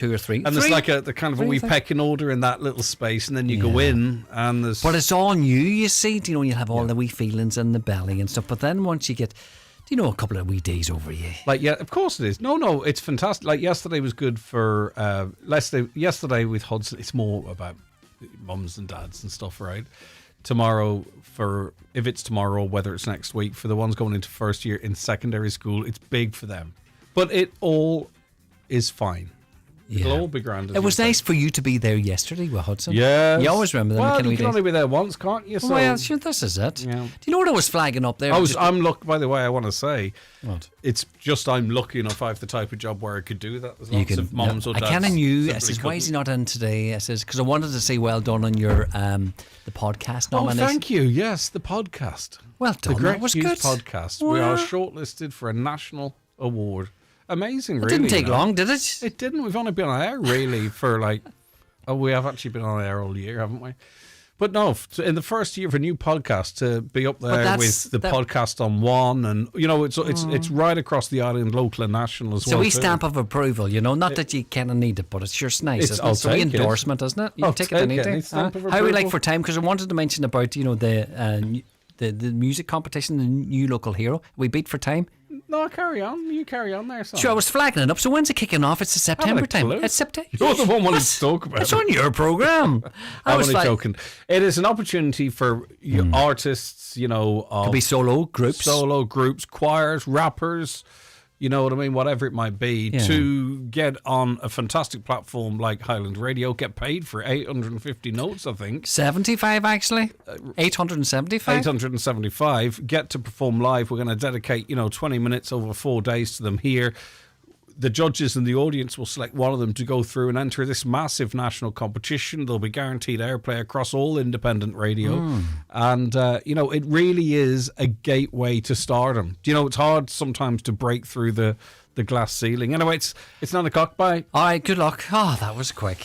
2 or 3. And there's like the kind of a wee pecking order in that little space, and then you go in, and there's... But it's all new, you see. You have all the wee feelings in the belly and stuff. But then once you get, a couple of wee days over you. Like, yeah, of course it is. No, it's fantastic. Like, yesterday was good for... yesterday with Hudson, it's more about mums and dads and stuff, right? Tomorrow, if it's tomorrow, whether it's next week, for the ones going into first year in secondary school, it's big for them. But it all is fine. It'll all be grand. It was nice for you to be there yesterday with Hudson. Yeah. You always remember them. Well, you can only be there once, can't you? So, well, sure, this is it. Yeah. Do you know what I was flagging up there? By the way, I want to say, what? It's just I'm lucky enough I have the type of job where I could do that. There's lots of mums or dads. I kind of knew. I says, why is he not in today? I says, because I wanted to say well done on your the podcast nomination. Oh, thank you. Yes, the podcast. Well done. The Greg that was Hughes good. podcast. Well, we are shortlisted for a national award. Amazing, really. It didn't take long, did it? It didn't. We've only been on air, really, for we have actually been on air all year, haven't we? But no, in the first year of a new podcast, to be up there with the podcast on one, and, it's right across the island, local and national as well. So we stamp of approval, not that you kind of need it, but it's just nice. It's a endorsement, isn't it? You can take it anything. How are we like for time? Because I wanted to mention about, the music competition, the new local hero. We beat for time. No, carry on. You carry on there, son. Sure, I was flagging it up. So when's it kicking off? It's the September time. It's September. You're the one wanting to talk about it. It's on your programme. I'm only joking. It is an opportunity for artists, could be solo groups, choirs, rappers, you know what I mean, whatever it might be, to get on a fantastic platform like Highland Radio, get paid for 850 notes, I think. 75, actually. 875? 875. Get to perform live. We're going to dedicate, 20 minutes over 4 days to them here. The judges and the audience will select one of them to go through and enter this massive national competition. They'll be guaranteed airplay across all independent radio. And, it really is a gateway to stardom. It's hard sometimes to break through the glass ceiling. Anyway, it's 9 o'clock. Bye. All right, good luck. Oh, that was quick.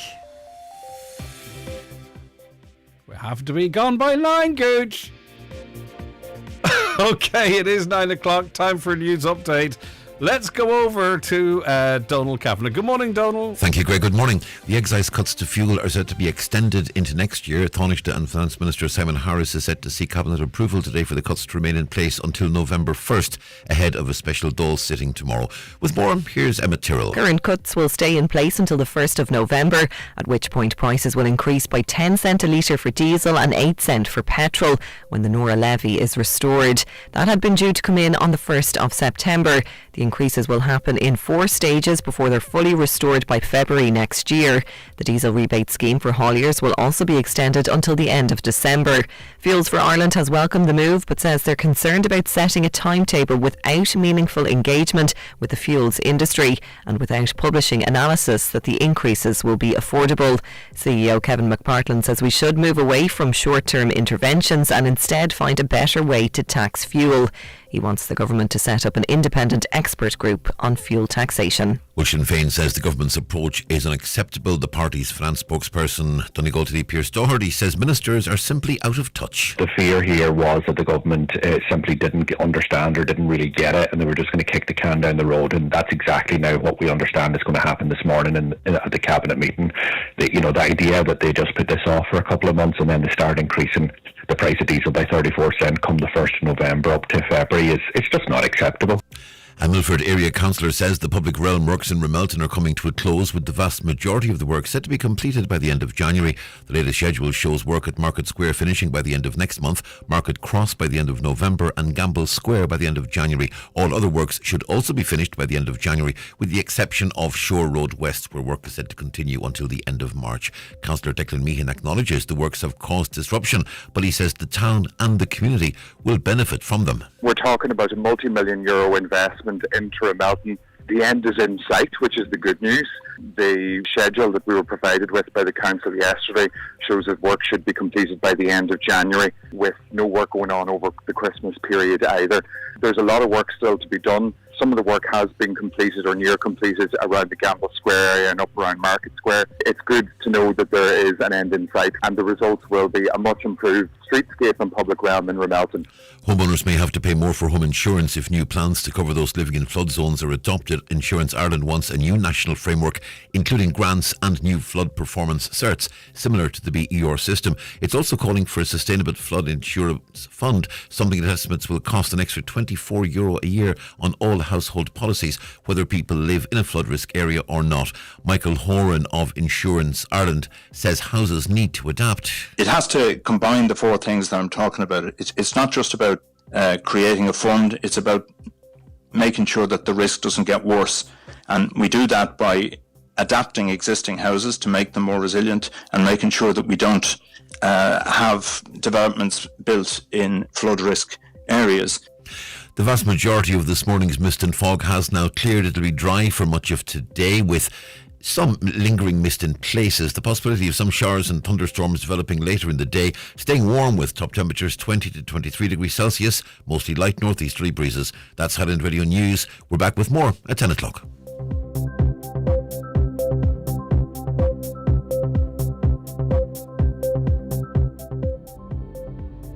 We have to be gone by 9, Gooch. Okay, it is 9 o'clock. Time for a news update. Let's go over to Donald Kavanagh. Good morning, Donald. Thank you, Greg. Good morning. The excise cuts to fuel are set to be extended into next year. Taoiseach and Finance Minister Simon Harris is set to seek Cabinet approval today for the cuts to remain in place until November 1st, ahead of a special Dáil sitting tomorrow. With more, here's Emma Tyrrell. Current cuts will stay in place until the 1st of November, at which point prices will increase by 10 cent a litre for diesel and 8 cent for petrol when the Nora levy is restored. That had been due to come in on the 1st of September. The increases will happen in 4 stages before they're fully restored by February next year. The diesel rebate scheme for hauliers will also be extended until the end of December. Fuels for Ireland has welcomed the move but says they're concerned about setting a timetable without meaningful engagement with the fuels industry and without publishing analysis that the increases will be affordable. CEO Kevin McPartland says we should move away from short-term interventions and instead find a better way to tax fuel. He wants the government to set up an independent expert group on fuel taxation. Well, Sinn Féin says the government's approach is unacceptable. The party's finance spokesperson, Donegal TD Pierce Doherty, says ministers are simply out of touch. The fear here was that the government simply didn't understand or didn't really get it, and they were just going to kick the can down the road, and that's exactly now what we understand is going to happen this morning at the cabinet meeting. The idea that they just put this off for a couple of months and then they start increasing the price of diesel by 34 cents come the 1st of November up to February it's just not acceptable. A Milford area councillor says the public realm works in Ramelton are coming to a close, with the vast majority of the work set to be completed by the end of January. The latest schedule shows work at Market Square finishing by the end of next month, Market Cross by the end of November and Gamble Square by the end of January. All other works should also be finished by the end of January, with the exception of Shore Road West, where work is said to continue until the end of March. Councillor Declan Meehan acknowledges the works have caused disruption, but he says the town and the community will benefit from them. We're talking about a multi-million euro investment into Ramelton. The end is in sight, which is the good news. The schedule that we were provided with by the council yesterday shows that work should be completed by the end of January, with no work going on over the Christmas period either. There's a lot of work still to be done. Some of the work has been completed or near completed around the Gamble Square area and up around Market Square. it's good to know that there is an end in sight, and the results will be a much improved streetscape and public realm in Ramelton. Homeowners may have to pay more for home insurance if new plans to cover those living in flood zones are adopted. Insurance Ireland wants a new national framework, including grants and new flood performance certs, similar to the BER system. It's also calling for a sustainable flood insurance fund, something that estimates will cost an extra €24 a year on all household policies, whether people live in a flood risk area or not. Michael Horan of Insurance Ireland says houses need to adapt. It has to combine the four things that I'm talking about. It's not just about creating a fund, it's about making sure that the risk doesn't get worse. And we do that by adapting existing houses to make them more resilient and making sure that we don't have developments built in flood risk areas. The vast majority of this morning's mist and fog has now cleared. It'll be dry for much of today, with some lingering mist in places. The possibility of some showers and thunderstorms developing later in the day. Staying warm with top temperatures 20 to 23 degrees Celsius, mostly light northeasterly breezes. That's Highland Radio News. We're back with more at 10 o'clock.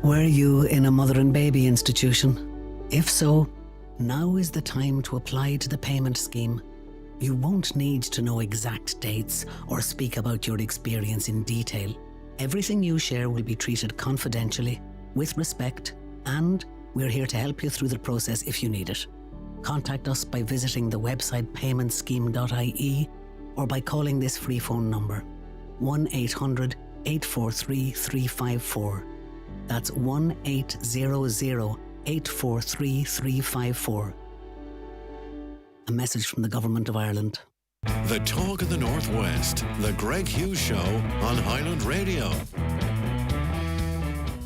Were you in a mother and baby institution? If so, now is the time to apply to the payment scheme. You won't need to know exact dates or speak about your experience in detail. Everything you share will be treated confidentially, with respect, and we're here to help you through the process if you need it. Contact us by visiting the website paymentscheme.ie or by calling this free phone number, 1-800-843-354. That's 1-800-843-354. A message from the Government of Ireland. The Talk of the Northwest, the Greg Hughes Show on Highland Radio.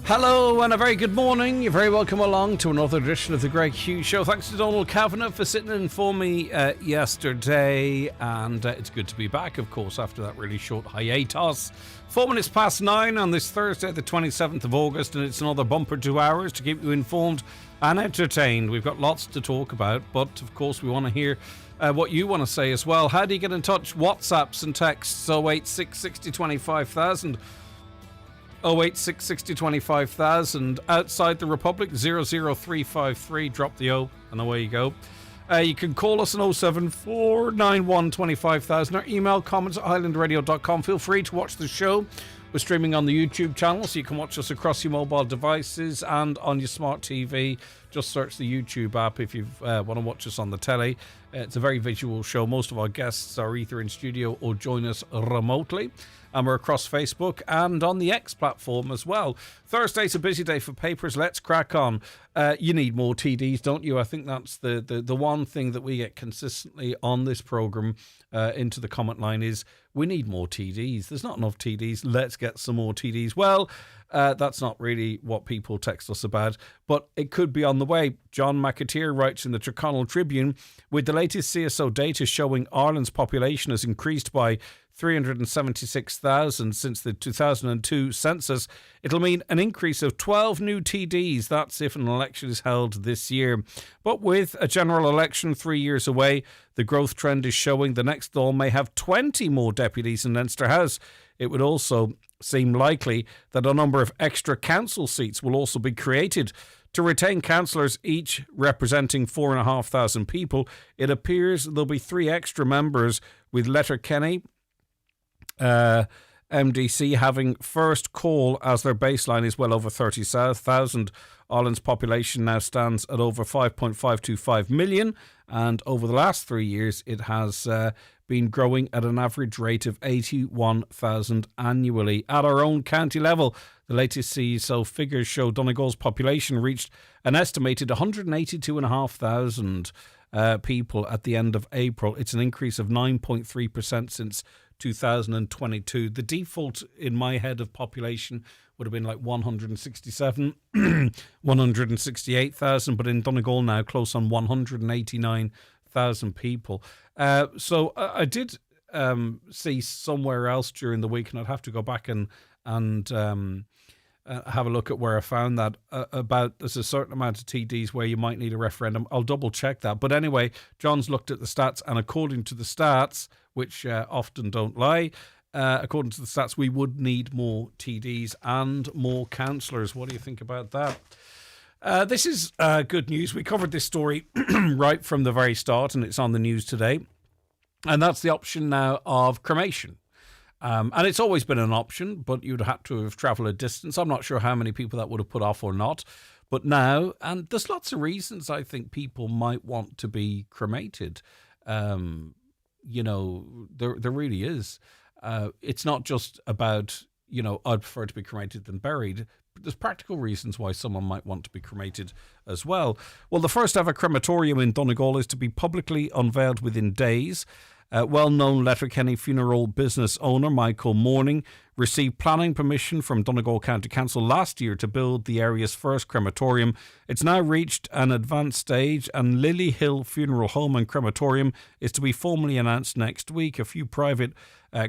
Hello and a very good morning. You're very welcome along to another edition of the Greg Hughes Show. Thanks to Donald Kavanagh for sitting in for me yesterday, and it's good to be back, of course, after that really short hiatus. 4 minutes past 9 on this Thursday, the 27th of August, and it's another bumper 2 hours to keep you informed and entertained. We've got lots to talk about, but of course we want to hear what you want to say as well. How do you get in touch? WhatsApps and texts 086 60 25,000. 086 60 25,000. Outside the Republic 00353. Drop the O and away you go. You can call us on 074 91 25,000 or email comments at highlandradio.com. Feel free to watch the show. We're streaming on the YouTube channel, so you can watch us across your mobile devices and on your smart TV. Just search the YouTube app if you want to watch us on the telly. It's a very visual show. Most of our guests are either in studio or join us remotely. And we're across Facebook and on the X platform as well. Thursday's a busy day for papers. Let's crack on. You need more TDs, don't you? I think that's the one thing that we get consistently on this programme into the comment line is we need more TDs. There's not enough TDs. Let's get some more TDs. Well, that's not really what people text us about, but it could be on the way. John McAteer writes in the Tyrconnell Tribune, with the latest CSO data showing Ireland's population has increased by 376,000 since the 2002 census, it'll mean an increase of 12 new TDs. That's if an election is held this year. But with a general election 3 years away, the growth trend is showing the next Dáil may have 20 more deputies in Leinster House. It would also seem likely that a number of extra council seats will also be created. To retain councillors, each representing 4,500 people, it appears there'll be 3 extra members, with Letterkenny MDC having first call as their baseline is well over 30,000. Ireland's population now stands at over 5.525 million, and over the last 3 years it has been growing at an average rate of 81,000 annually. At our own county level, the latest CSO figures show Donegal's population reached an estimated 182,500 people at the end of April. It's an increase of 9.3% since 2022. The default in my head of population would have been like 167, 168,000, but in Donegal now close on 189,000 people. So I did see somewhere else during the week, and I'd have to go back and have a look at where I found that about there's a certain amount of TDs where you might need a referendum. I'll double check that. But anyway, John's looked at the stats, and according to the stats, which often don't lie, according to the stats, we would need more TDs and more counsellors. What do you think about that? This is good news. We covered this story right from the very start, and it's on the news today. And that's the option now of cremation. And it's always been an option, but you'd have to have travelled a distance. I'm not sure how many people that would have put off or not. But now, and there's lots of reasons I think people might want to be cremated. You know, there really is. It's not just about, you know, I'd prefer to be cremated than buried. There's practical reasons why someone might want to be cremated as well. Well, the first ever crematorium in Donegal is to be publicly unveiled within days. Well-known Letterkenny funeral business owner Michael Morning received planning permission from Donegal County Council last year to build the area's first crematorium. It's now reached an advanced stage, and Lily Hill Funeral Home and Crematorium is to be formally announced next week. A few private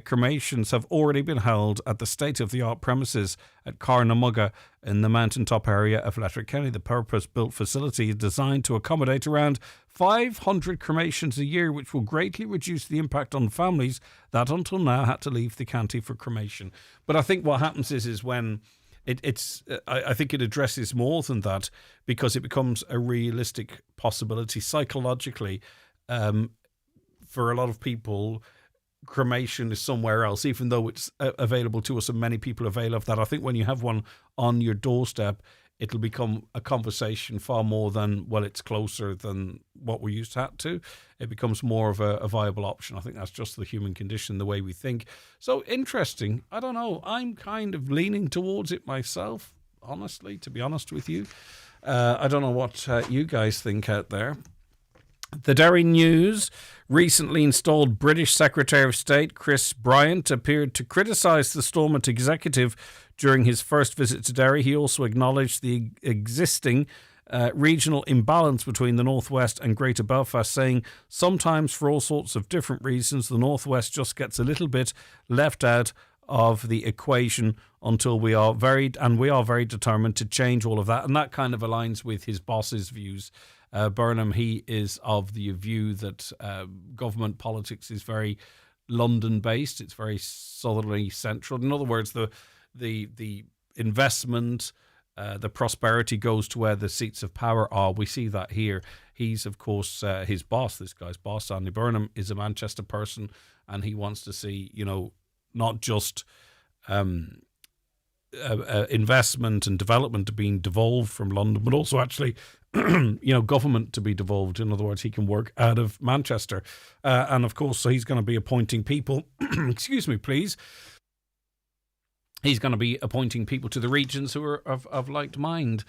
cremations have already been held at the state-of-the-art premises at Carnamugga in the mountaintop area of Letterkenny. The purpose-built facility is designed to accommodate around 500 cremations a year, which will greatly reduce the impact on families that until now had to leave the county for cremation. But I think what happens is when I think it addresses more than that, because it becomes a realistic possibility psychologically for a lot of people. Cremation is somewhere else, even though it's available to us and many people avail of that. I think when you have one on your doorstep, it'll become a conversation far more than, well, it's closer than what we're used to. It becomes more of a viable option. I think that's just the human condition, the way we think. So interesting. I don't know. I'm kind of leaning towards it myself, honestly, to be honest with you. I don't know what you guys think out there. The Derry News recently installed British Secretary of State Chris Bryant appeared to criticise the Stormont executive during his first visit to Derry. He also acknowledged the existing regional imbalance between the Northwest and Greater Belfast, saying sometimes for all sorts of different reasons the Northwest just gets a little bit left out of the equation until we are very determined to change all of that. And that kind of aligns with his boss's views. Burnham, he is of the view that government politics is very London-based. It's very southerly central. In other words, the investment, the prosperity goes to where the seats of power are. We see that here. He's, of course, his boss, this guy's boss, Andy Burnham, is a Manchester person, and he wants to see, you know, not just investment and development being devolved from London, but also actually government to be devolved. In other words, he can work out of Manchester. And of course, so he's going to be appointing people, excuse me, please. He's going to be appointing people to the regions who are of like mind.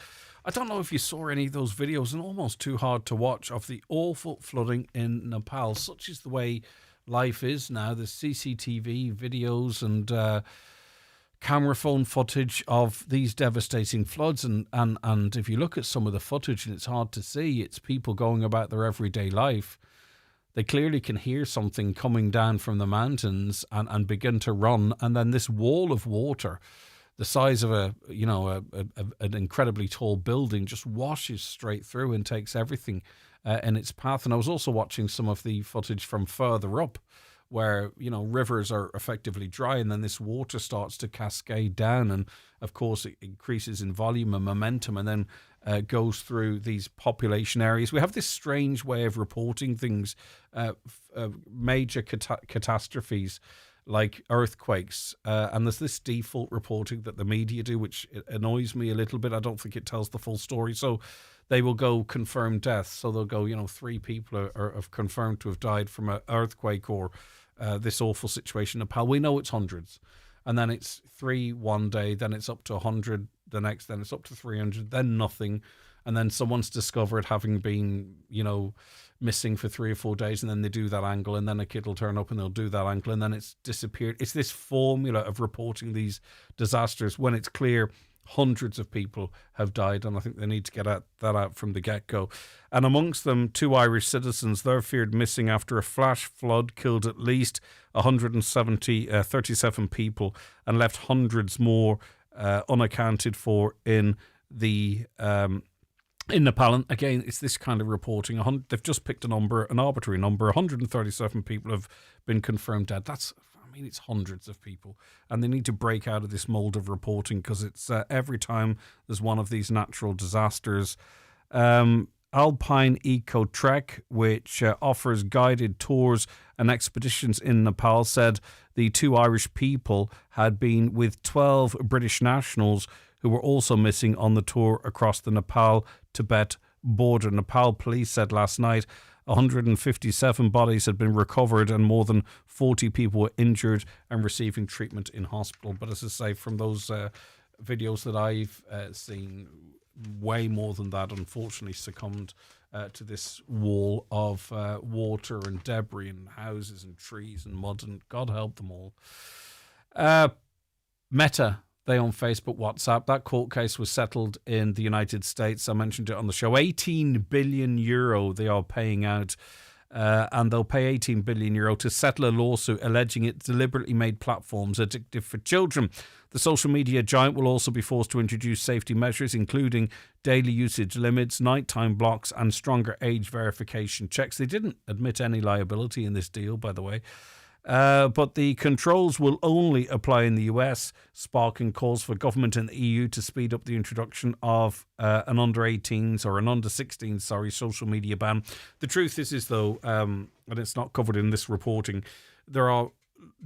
I don't know if you saw any of those videos, and almost too hard to watch, of the awful flooding in Nepal. Such is the way life is now. There's CCTV videos and camera phone footage of these devastating floods, and if you look at some of the footage, and it's hard to see, it's people going about their everyday life. They clearly can hear something coming down from the mountains and begin to run, and then this wall of water, the size of an incredibly tall building, just washes straight through and takes everything in its path. And I was also watching some of the footage from further up, where, you know, rivers are effectively dry, and then this water starts to cascade down, and of course it increases in volume and momentum, and then goes through these population areas. We have this strange way of reporting things, major catastrophes like earthquakes, and there's this default reporting that the media do, which annoys me a little bit. I don't think it tells the full story. So they will go confirmed deaths. So they'll go, 3 people are confirmed to have died from an earthquake or this awful situation in Nepal. We know it's hundreds. And then it's 3 one day, then it's up to 100 the next, then it's up to 300, then nothing. And then someone's discovered having been, missing for 3 or 4 days, and then they do that angle, and then a kid will turn up and they'll do that angle, and then it's disappeared. It's this formula of reporting these disasters when it's clear hundreds of people have died, and I think they need to get that out from the get-go. And amongst them, 2 Irish citizens, they're feared missing after a flash flood killed at least 37 people and left hundreds more unaccounted for in the in Nepal. And again, it's this kind of reporting. They've just picked an arbitrary number. 137 people have been confirmed dead. mean, it's hundreds of people, and they need to break out of this mold of reporting, because it's every time there's one of these natural disasters. Alpine Eco Trek, which offers guided tours and expeditions in Nepal, said the 2 Irish people had been with 12 British nationals who were also missing on the tour across the Nepal-Tibet border. Nepal police said last night 157 bodies had been recovered and more than 40 people were injured and receiving treatment in hospital. But as I say, from those videos that I've seen, way more than that unfortunately succumbed to this wall of water and debris and houses and trees and mud, and God help them all. Meta, they own Facebook, WhatsApp. That court case was settled in the United States. I mentioned it on the show. 18 billion euro they are paying out. And they'll pay 18 billion euro to settle a lawsuit alleging it deliberately made platforms addictive for children. The social media giant will also be forced to introduce safety measures, including daily usage limits, nighttime blocks, and stronger age verification checks. They didn't admit any liability in this deal, by the way. But the controls will only apply in the US, sparking calls for government and the EU to speed up the introduction of an under-18s or an under-16s, social media ban. The truth is though, and it's not covered in this reporting, there are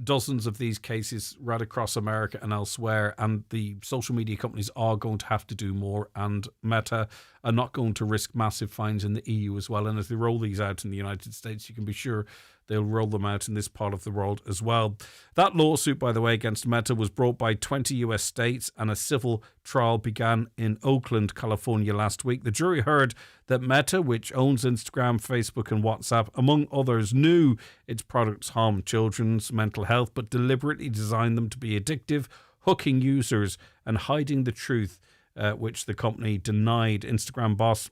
dozens of these cases right across America and elsewhere, and the social media companies are going to have to do more, and Meta are not going to risk massive fines in the EU as well. And as they roll these out in the United States, you can be sure they'll roll them out in this part of the world as well. That lawsuit, by the way, against Meta was brought by 20 US states, and a civil trial began in Oakland, California last week. The jury heard that Meta, which owns Instagram, Facebook and WhatsApp, among others, knew its products harm children's mental health, but deliberately designed them to be addictive, hooking users and hiding the truth, which the company denied. Instagram boss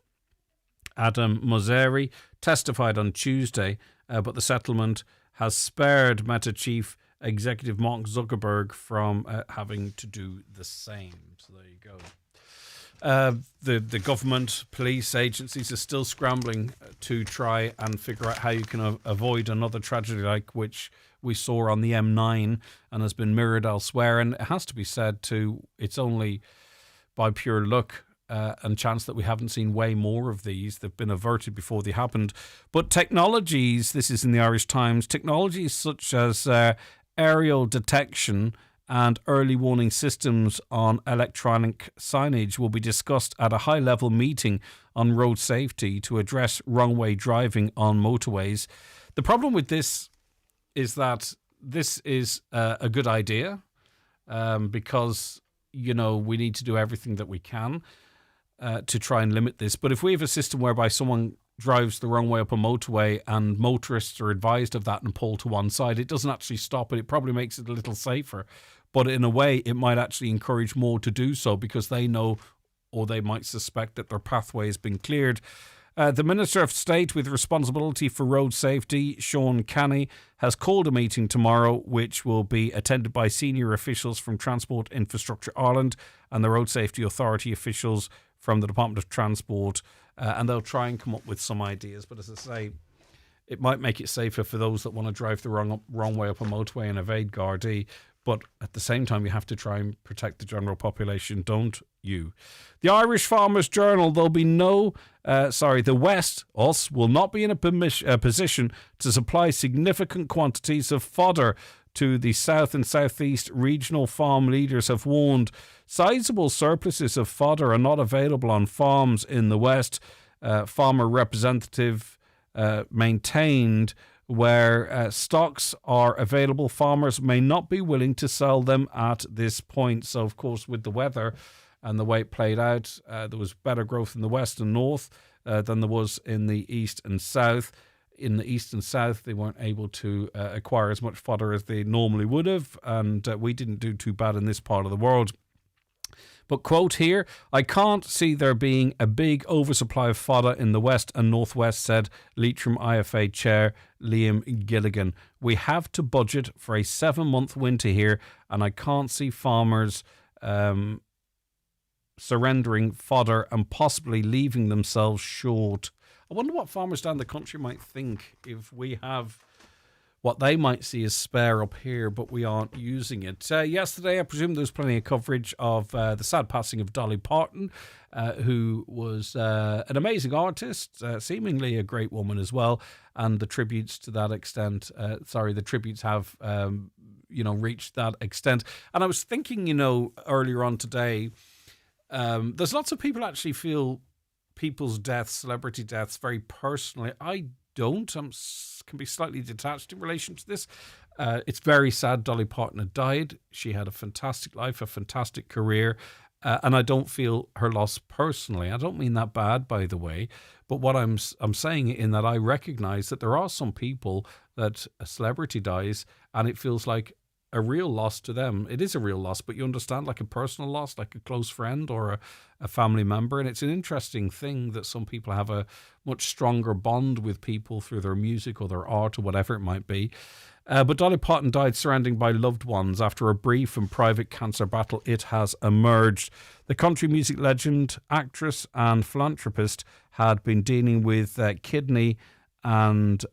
Adam Mosseri testified on Tuesday, but the settlement has spared Meta chief executive Mark Zuckerberg from having to do the same. So there you go. The government, police agencies are still scrambling to try and figure out how you can avoid another tragedy like which we saw on the M9 and has been mirrored elsewhere. And it has to be said too, it's only by pure luck and chance that we haven't seen way more of these. They've been averted before they happened. But technologies, this is in the Irish Times, technologies such as aerial detection and early warning systems on electronic signage will be discussed at a high-level meeting on road safety to address wrong-way driving on motorways. The problem with this is that this is a good idea because, you know, we need to do everything that we can to try and limit this. But if we have a system whereby someone drives the wrong way up a motorway and motorists are advised of that and pull to one side, it doesn't actually stop it. It probably makes it a little safer. But in a way, it might actually encourage more to do so because they know, or they might suspect, that their pathway has been cleared. The Minister of State with responsibility for road safety, Sean Canny, has called a meeting tomorrow which will be attended by senior officials from Transport Infrastructure Ireland and the Road Safety Authority officials from the Department of Transport, and they'll try and come up with some ideas. But as I say, it might make it safer for those that want to drive the wrong way up a motorway and evade Gardaí. But at the same time, you have to try and protect the general population, don't you? The Irish Farmers Journal, there'll be the West, us, will not be in a position to supply significant quantities of fodder to the South and Southeast regional farm leaders have warned. Sizable surpluses of fodder are not available on farms in the West. Farmer representative maintained where stocks are available, farmers may not be willing to sell them at this point. So, of course, with the weather and the way it played out, there was better growth in the West and North than there was in the East and South. In the East and South, they weren't able to acquire as much fodder as they normally would have, and we didn't do too bad in this part of the world. But quote here, I can't see there being a big oversupply of fodder in the West and Northwest, said Leitrim IFA chair Liam Gilligan. We have to budget for a 7-month winter here, and I can't see farmers surrendering fodder and possibly leaving themselves short. I wonder what farmers down the country might think if we have what they might see as spare up here, but we aren't using it. Yesterday, I presume there was plenty of coverage of the sad passing of Dolly Parton, who was an amazing artist, seemingly a great woman as well, and the tributes to that extent, the tributes have, reached that extent. And I was thinking, earlier on today, there's lots of people actually feel people's deaths, celebrity deaths, very personally. I don't. Can be slightly detached in relation to this. It's very sad Dolly Parton had died. She had a fantastic life, a fantastic career, and I don't feel her loss personally. I don't mean that bad, by the way, but what I'm saying in that I recognise that there are some people that a celebrity dies and it feels like a real loss to them. It is a real loss, but you understand, like a personal loss, like a close friend or a family member. And it's an interesting thing that some people have a much stronger bond with people through their music or their art or whatever it might be. But Dolly Parton died surrounded by loved ones after a brief and private cancer battle. It has emerged. The country music legend, actress and philanthropist had been dealing with kidney and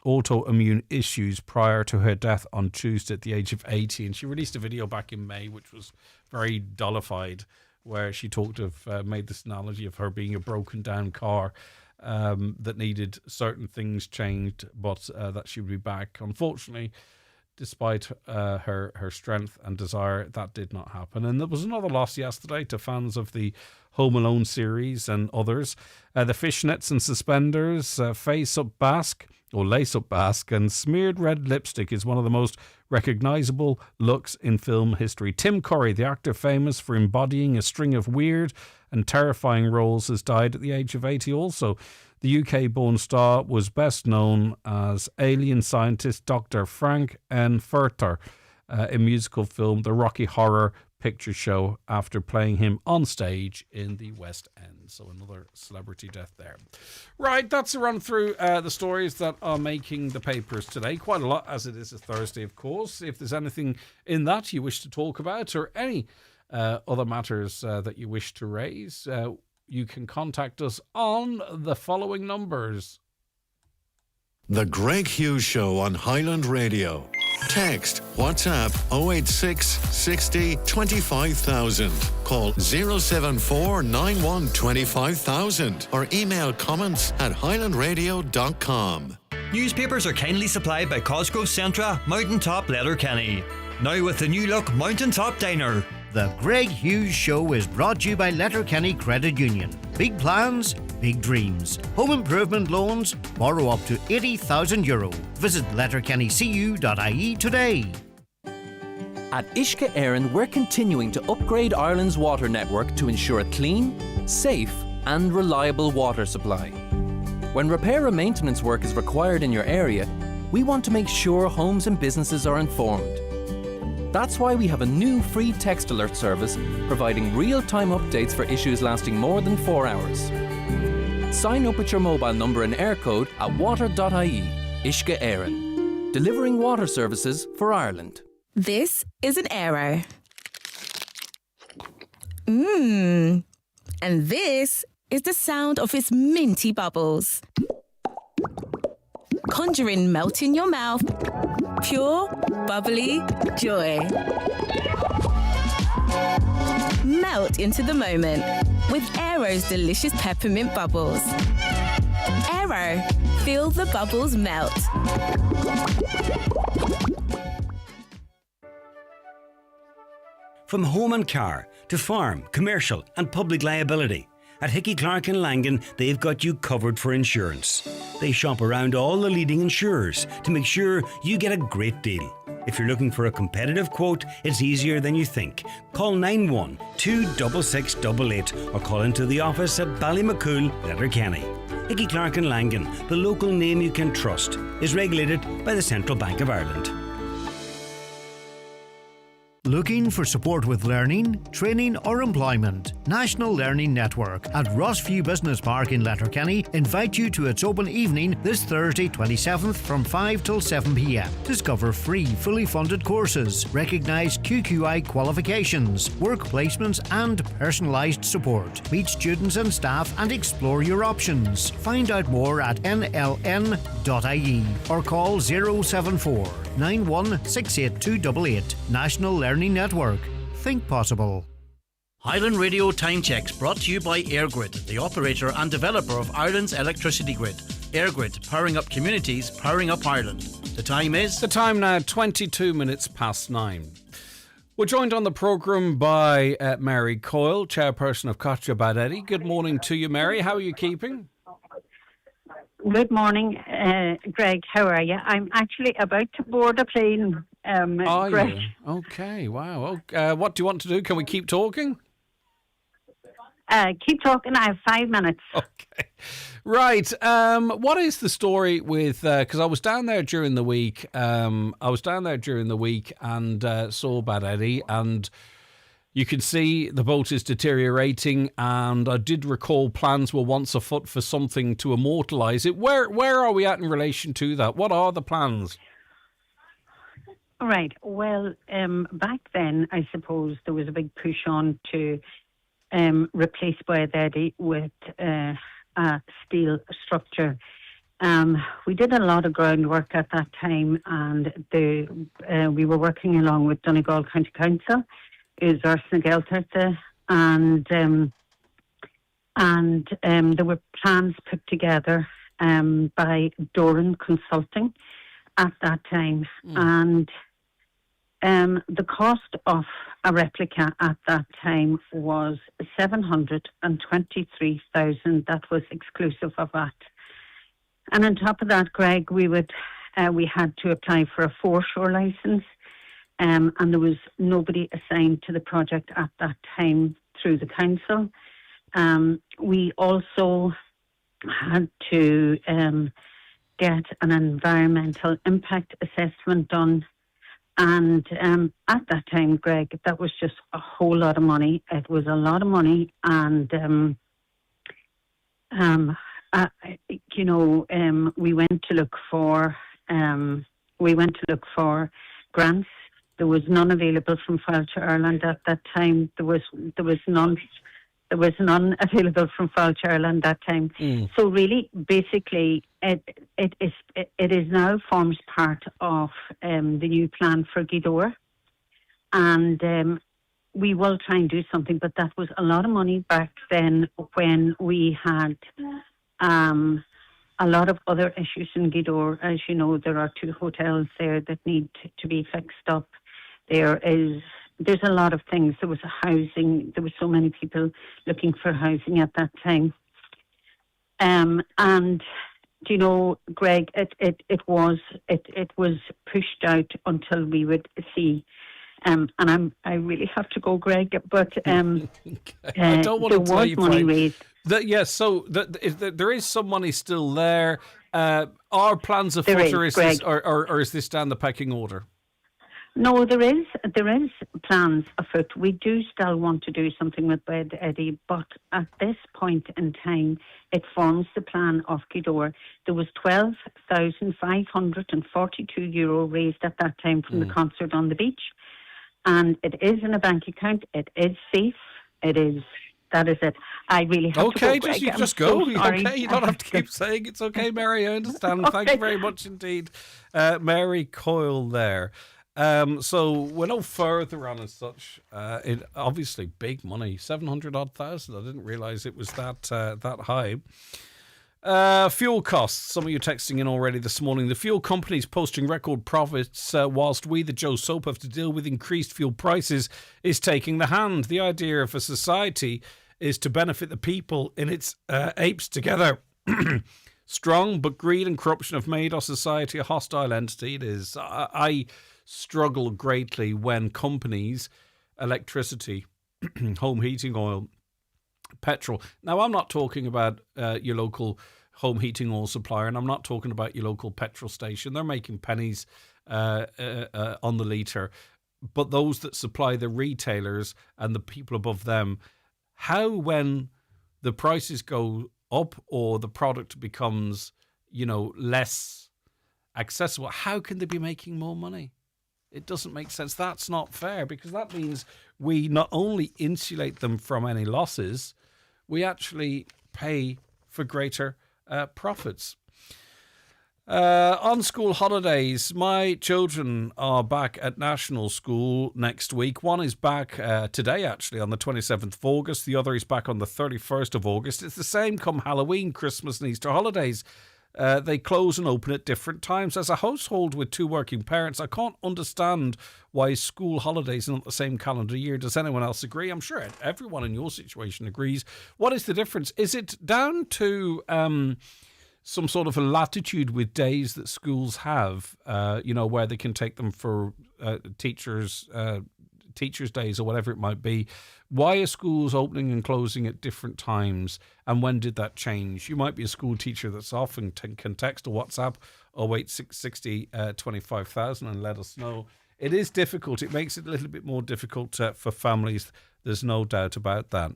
autoimmune issues prior to her death on Tuesday at the age of 80. And she released a video back in May, which was very dollified, where she made this analogy of her being a broken down car that needed certain things changed, but that she would be back. Unfortunately, despite her strength and desire, that did not happen. And there was another loss yesterday to fans of the Home Alone series and others. The fishnets and suspenders, face-up basque, or lace-up basque, and smeared red lipstick is one of the most recognisable looks in film history. Tim Curry, the actor famous for embodying a string of weird and terrifying roles, has died at the age of 80 also. The UK-born star was best known as alien scientist Dr. Frank N. Furter in musical film The Rocky Horror Picture Show after playing him on stage in the West End. So another celebrity death there. Right, that's a run through the stories that are making the papers today. Quite a lot, as it is a Thursday, of course. If there's anything in that you wish to talk about or any other matters that you wish to raise, you can contact us on the following numbers. The Greg Hughes Show on Highland Radio. Text WhatsApp 086 60 25000. Call 074 91 25000 or email comments at highlandradio.com. Newspapers are kindly supplied by Cosgrove Centra, Mountaintop Letterkenny. Now with the new look Mountaintop Diner. The Greg Hughes Show is brought to you by Letterkenny Credit Union. Big plans, big dreams. Home improvement loans, borrow up to €80,000. Visit letterkennycu.ie today. At Uisce Éireann, we're continuing to upgrade Ireland's water network to ensure a clean, safe and reliable water supply. When repair and maintenance work is required in your area, we want to make sure homes and businesses are informed. That's why we have a new free text alert service providing real-time updates for issues lasting more than 4 hours. Sign up with your mobile number and air code at water.ie. Uisce Éireann, delivering water services for Ireland. This is an arrow. And this is the sound of its minty bubbles. Conjuring melt in your mouth. Pure, bubbly joy. Melt into the moment with Aero's delicious peppermint bubbles. Aero, feel the bubbles melt. From home and car to farm, commercial and public liability, at Hickey Clark and Langan, they've got you covered for insurance. They shop around all the leading insurers to make sure you get a great deal. If you're looking for a competitive quote, it's easier than you think. Call 91-26688 or call into the office at Ballymacool, Letterkenny. Hickey Clark and Langan, the local name you can trust, is regulated by the Central Bank of Ireland. Looking for support with learning, training or employment? National Learning Network at Rossview Business Park in Letterkenny invite you to its open evening this Thursday 27th from 5 till 7 p.m. Discover free, fully funded courses, recognise QQI qualifications, work placements and personalised support. Meet students and staff and explore your options. Find out more at nln.ie or call 074 9168 National Learning Network. Think possible. Highland Radio Time Checks brought to you by EirGrid, the operator and developer of Ireland's electricity grid. EirGrid, powering up communities, powering up Ireland. The time is? The time now, 22 minutes past 9. We're joined on the programme by Mary Coyle, chairperson of Catcha Bád Eddie. Good morning to you, Mary. How are you keeping? Good morning, Greg. How are you? I'm actually about to board a plane. Are Greg. you? Okay, wow. What do you want to do? Can we keep talking? Keep talking. I have 5 minutes. Okay. Right. What is the story with... Because I was down there during the week. And saw Bád Eddie, and you can see the boat is deteriorating, and I did recall plans were once afoot for something to immortalise it. Where are we at in relation to that? What are the plans? Right. Well, back then, I suppose there was a big push on to replace Bád Eddie with a steel structure. We did a lot of groundwork at that time, and we were working along with Donegal County Council, is Gelterte, and there were plans put together by Doran Consulting at that time, and the cost of a replica at that time was 723,000. That was exclusive of that. And on top of that, Greg, we had to apply for a foreshore licence, and there was nobody assigned to the project at that time through the council. We also had to get an environmental impact assessment done. And at that time, Greg, that was just a whole lot of money. It was a lot of money, and we went to look for grants. There was none available from Fáilte Ireland at that time. There was none available from Fáilte Ireland that time. So really, basically, it is now forms part of the new plan for Gweedore, and we will try and do something. But that was a lot of money back then, when we had a lot of other issues in Gweedore. As you know, there are 2 hotels there that need to be fixed up. There's a lot of things. There was housing. There were so many people looking for housing at that time. And do you know, Greg, it was pushed out until we would see. And I really have to go, Greg. But I don't want to tell you money raised. Yes, so there is some money still there. Are plans afoot, or is this down the pecking order? No, there is plans afoot. We do still want to do something with Bád Eddie, but at this point in time, it forms the plan of Gweedore. There was €12,542 raised at that time from the concert on the beach, and it is in a bank account. It is safe. That is it. I really have to go. Okay, just go. So okay, you don't have to keep saying it's okay, Mary. I understand. Okay. Thank you very much indeed, Mary Coyle there. So we're no further on as such. It obviously big money, 700,000. I didn't realise it was that high. Fuel costs. Some of you texting in already this morning. The fuel companies posting record profits, whilst we, the Joe Soap, have to deal with increased fuel prices, is taking the hand. The idea of a society is to benefit the people in its apes together. Strong, but greed and corruption have made our society a hostile entity. It is. I struggle greatly when companies, electricity, home heating oil, petrol. Now, I'm not talking about your local home heating oil supplier, and I'm not talking about your local petrol station. They're making pennies on the litre. but those that supply the retailers and the people above them, how when the prices go up or the product becomes, less accessible, how can they be making more money? It doesn't make sense. That's not fair, because that means we not only insulate them from any losses, we actually pay for greater profits. On school holidays, my children are back at national school next week. One is back today, actually, on the 27th of August. The other is back on the 31st of August. It's the same come Halloween, Christmas and Easter holidays. They close and open at different times. As a household with 2 working parents, I can't understand why school holidays are not the same calendar year. Does anyone else agree? I'm sure everyone in your situation agrees. What is the difference? Is it down to some sort of a latitude with days that schools have, where they can take them for teachers' days or whatever it might be? Why are schools opening and closing at different times, and when did that change? You might be a school teacher that's off and can text or WhatsApp 08660 25,000 and let us know. It is difficult. It makes it a little bit more difficult for families. There's no doubt about that.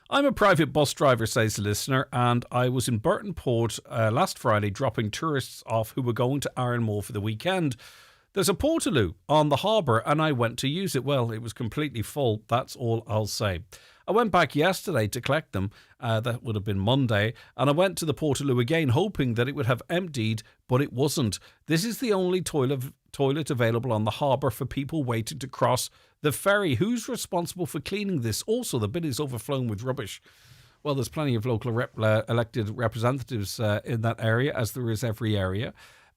I'm a private bus driver, says the listener, and I was in Burton Port last Friday dropping tourists off who were going to Ashmore for the weekend. There's a portaloo on the harbour and I went to use it. Well, it was completely full. That's all I'll say. I went back yesterday to collect them. That would have been Monday. And I went to the portaloo again, hoping that it would have emptied, but it wasn't. This is the only toilet available on the harbour for people waiting to cross the ferry. Who's responsible for cleaning this? Also, the bin is overflowing with rubbish. Well, there's plenty of local elected representatives in that area, as there is every area.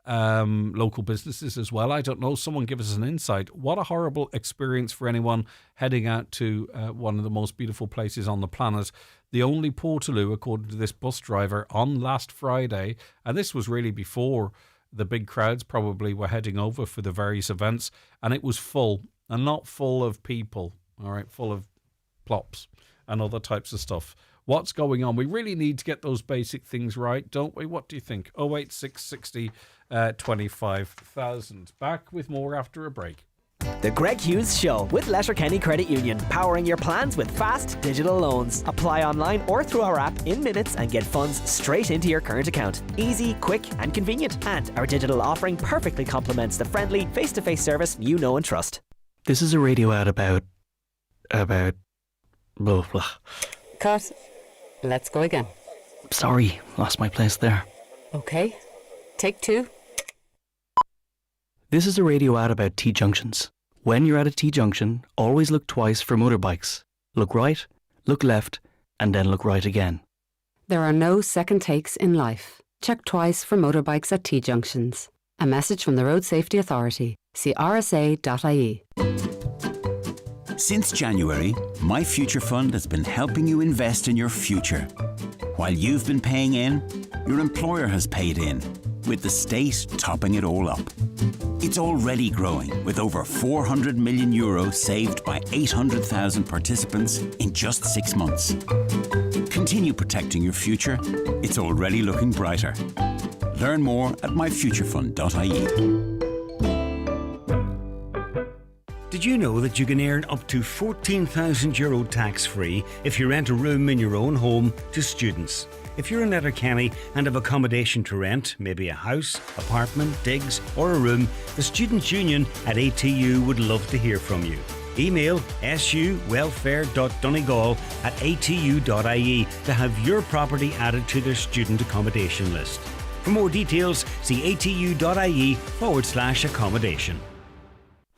Local businesses as well. I don't know. Someone give us an insight. What a horrible experience for anyone heading out to one of the most beautiful places on the planet. The only portaloo, according to this bus driver, on last Friday, and this was really before the big crowds probably were heading over for the various events, and it was full, and not full of people, all right, full of plops and other types of stuff. What's going on? We really need to get those basic things right, don't we? What do you think? 08660 25,000. Back with more after a break. The Greg Hughes Show with Letterkenny Credit Union, powering your plans with fast digital loans. Apply online or through our app in minutes and get funds straight into your current account. Easy, quick and convenient. And our digital offering perfectly complements the friendly face-to-face service you know and trust. This is a radio ad about blah blah. Cut. Let's go again. Sorry, lost my place there. Okay. Take 2. This is a radio ad about T-junctions. When you're at a T-junction, always look twice for motorbikes. Look right, look left, and then look right again. There are no second takes in life. Check twice for motorbikes at T-junctions. A message from the Road Safety Authority. See rsa.ie. Since January, My Future Fund has been helping you invest in your future. While you've been paying in, your employer has paid in, with the state topping it all up. It's already growing, with over €400 million saved by 800,000 participants in just 6 months. Continue protecting your future. It's already looking brighter. Learn more at myfuturefund.ie. Did you know that you can earn up to €14,000 tax-free if you rent a room in your own home to students? If you're in Letterkenny and have accommodation to rent, maybe a house, apartment, digs or a room, the Students' Union at ATU would love to hear from you. Email suwelfare.donegal@atu.ie to have your property added to their student accommodation list. For more details, see atu.ie/accommodation.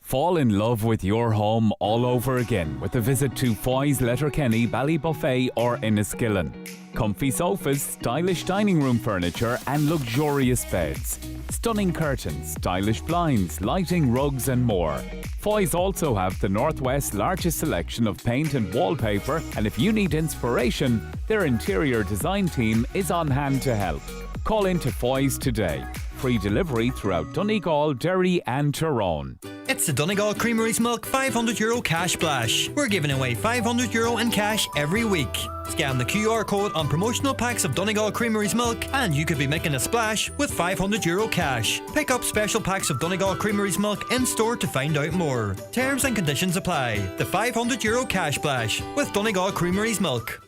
Fall in love with your home all over again with a visit to Foy's Letterkenny, Ballybuffet or Enniskillen. Comfy sofas, stylish dining room furniture and luxurious beds. Stunning curtains, stylish blinds, lighting, rugs and more. Foy's also have the Northwest's largest selection of paint and wallpaper, and if you need inspiration, their interior design team is on hand to help. Call into Foy's today. Free delivery throughout Donegal, Derry and Tyrone. It's It's the Donegal Creamery's Milk €500 cash splash. We're giving away €500 in cash every week. Scan the QR code on promotional packs of Donegal Creamery's Milk and you could be making a splash with €500 cash. Pick up special packs of Donegal Creamery's Milk in store to find out more. Terms and conditions apply. The €500 cash splash with Donegal Creamery's Milk.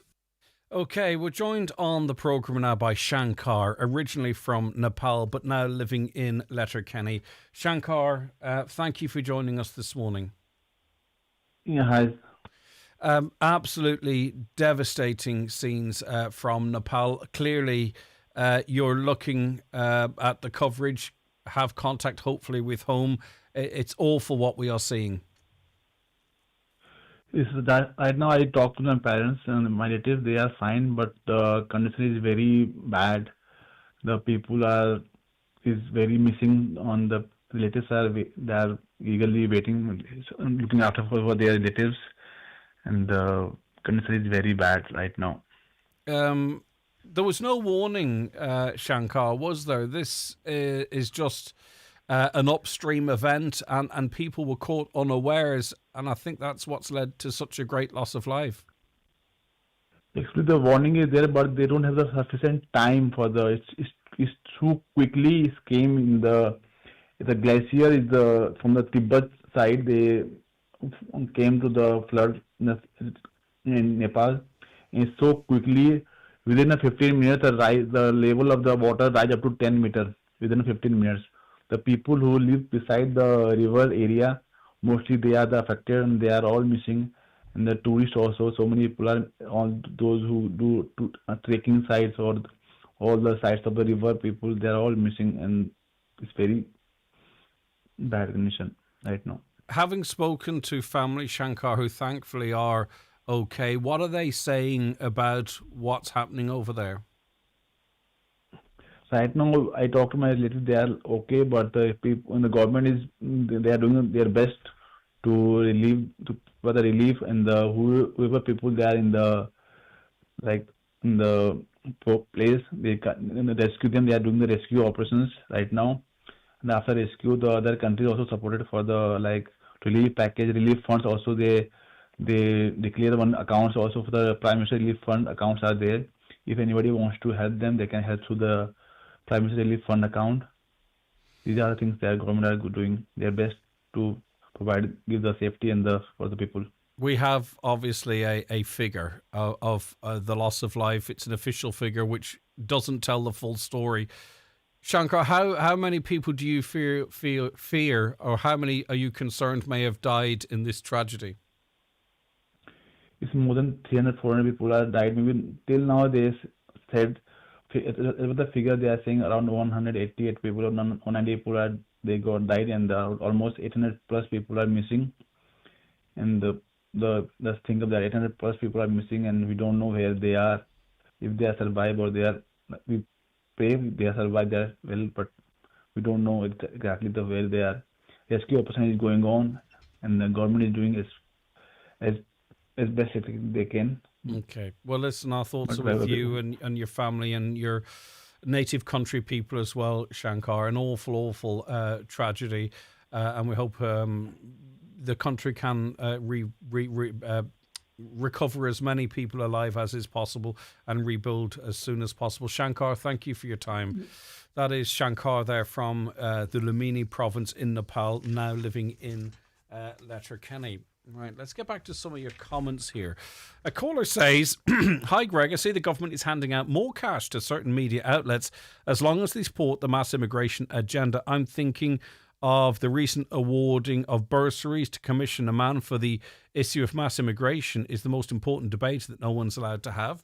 Okay, we're joined on the programme now by Shankar, originally from Nepal, but now living in Letterkenny. Shankar, thank you for joining us this morning. Yeah, hi. Absolutely devastating scenes from Nepal. Clearly, you're looking at the coverage, have contact hopefully with home. It's awful what we are seeing. Is that right now I talk to my parents and my relatives, they are fine, but the condition is very bad. The people is very missing. On the relatives they are eagerly waiting, looking after for their relatives, and the condition is very bad right now. There was no warning, Shankar, was there? This is just an upstream event, and people were caught unawares, and I think that's what's led to such a great loss of life. Actually, the warning is there, but they don't have the sufficient time for it's too quickly. It came in the glacier is from the Tibet side. They came to the flood in Nepal, and so quickly within 15 minutes, the level of the water rise up to 10 meters within 15 minutes. The people who live beside the river area, mostly they are the affected and they are all missing. And the tourists also, so many people are, all those who do trekking sites or all the sites of the river, people, they are all missing, and it's very bad condition right now. Having spoken to family, Shankar, who thankfully are okay, what are they saying about what's happening over there? Right now, I talk to my relatives, they are okay, but the people in the government they are doing their best to for the relief, and whoever people they are in the place, they can rescue them. They are doing the rescue operations right now, and after rescue, the other countries also supported for the relief package, relief funds. Also, they declare one accounts also for the Prime Minister Relief Fund accounts are there. If anybody wants to help them, they can help through the Prime Minister Relief Fund account. These are the things that government are doing their best to give the safety for the people. We have obviously a figure of the loss of life. It's an official figure which doesn't tell the full story. Shankar, how many people do you fear, or how many are you concerned may have died in this tragedy? It's more than 300, 400 people have died. Maybe till now they said, with the figure they are saying around 188 people or 190 people died, and almost 800 plus people are missing. And let's think of that, 800 plus people are missing, and we don't know where they are, if they are survived or we pray they are survived, they are well, but we don't know exactly where they are. Rescue operation is going on, and the government is doing as best they can. Okay. Well, listen, our thoughts are with you and your family and your native country people as well, Shankar. An awful, awful tragedy. And we hope the country can recover as many people alive as is possible and rebuild as soon as possible. Shankar, thank you for your time. That is Shankar there from the Lumini province in Nepal, now living in Letterkenny. Right, let's get back to some of your comments here. A caller says, "Hi Greg, I see the government is handing out more cash to certain media outlets as long as they support the mass immigration agenda. I'm thinking of the recent awarding of bursaries to commission a man for the issue of mass immigration is the most important debate that no one's allowed to have."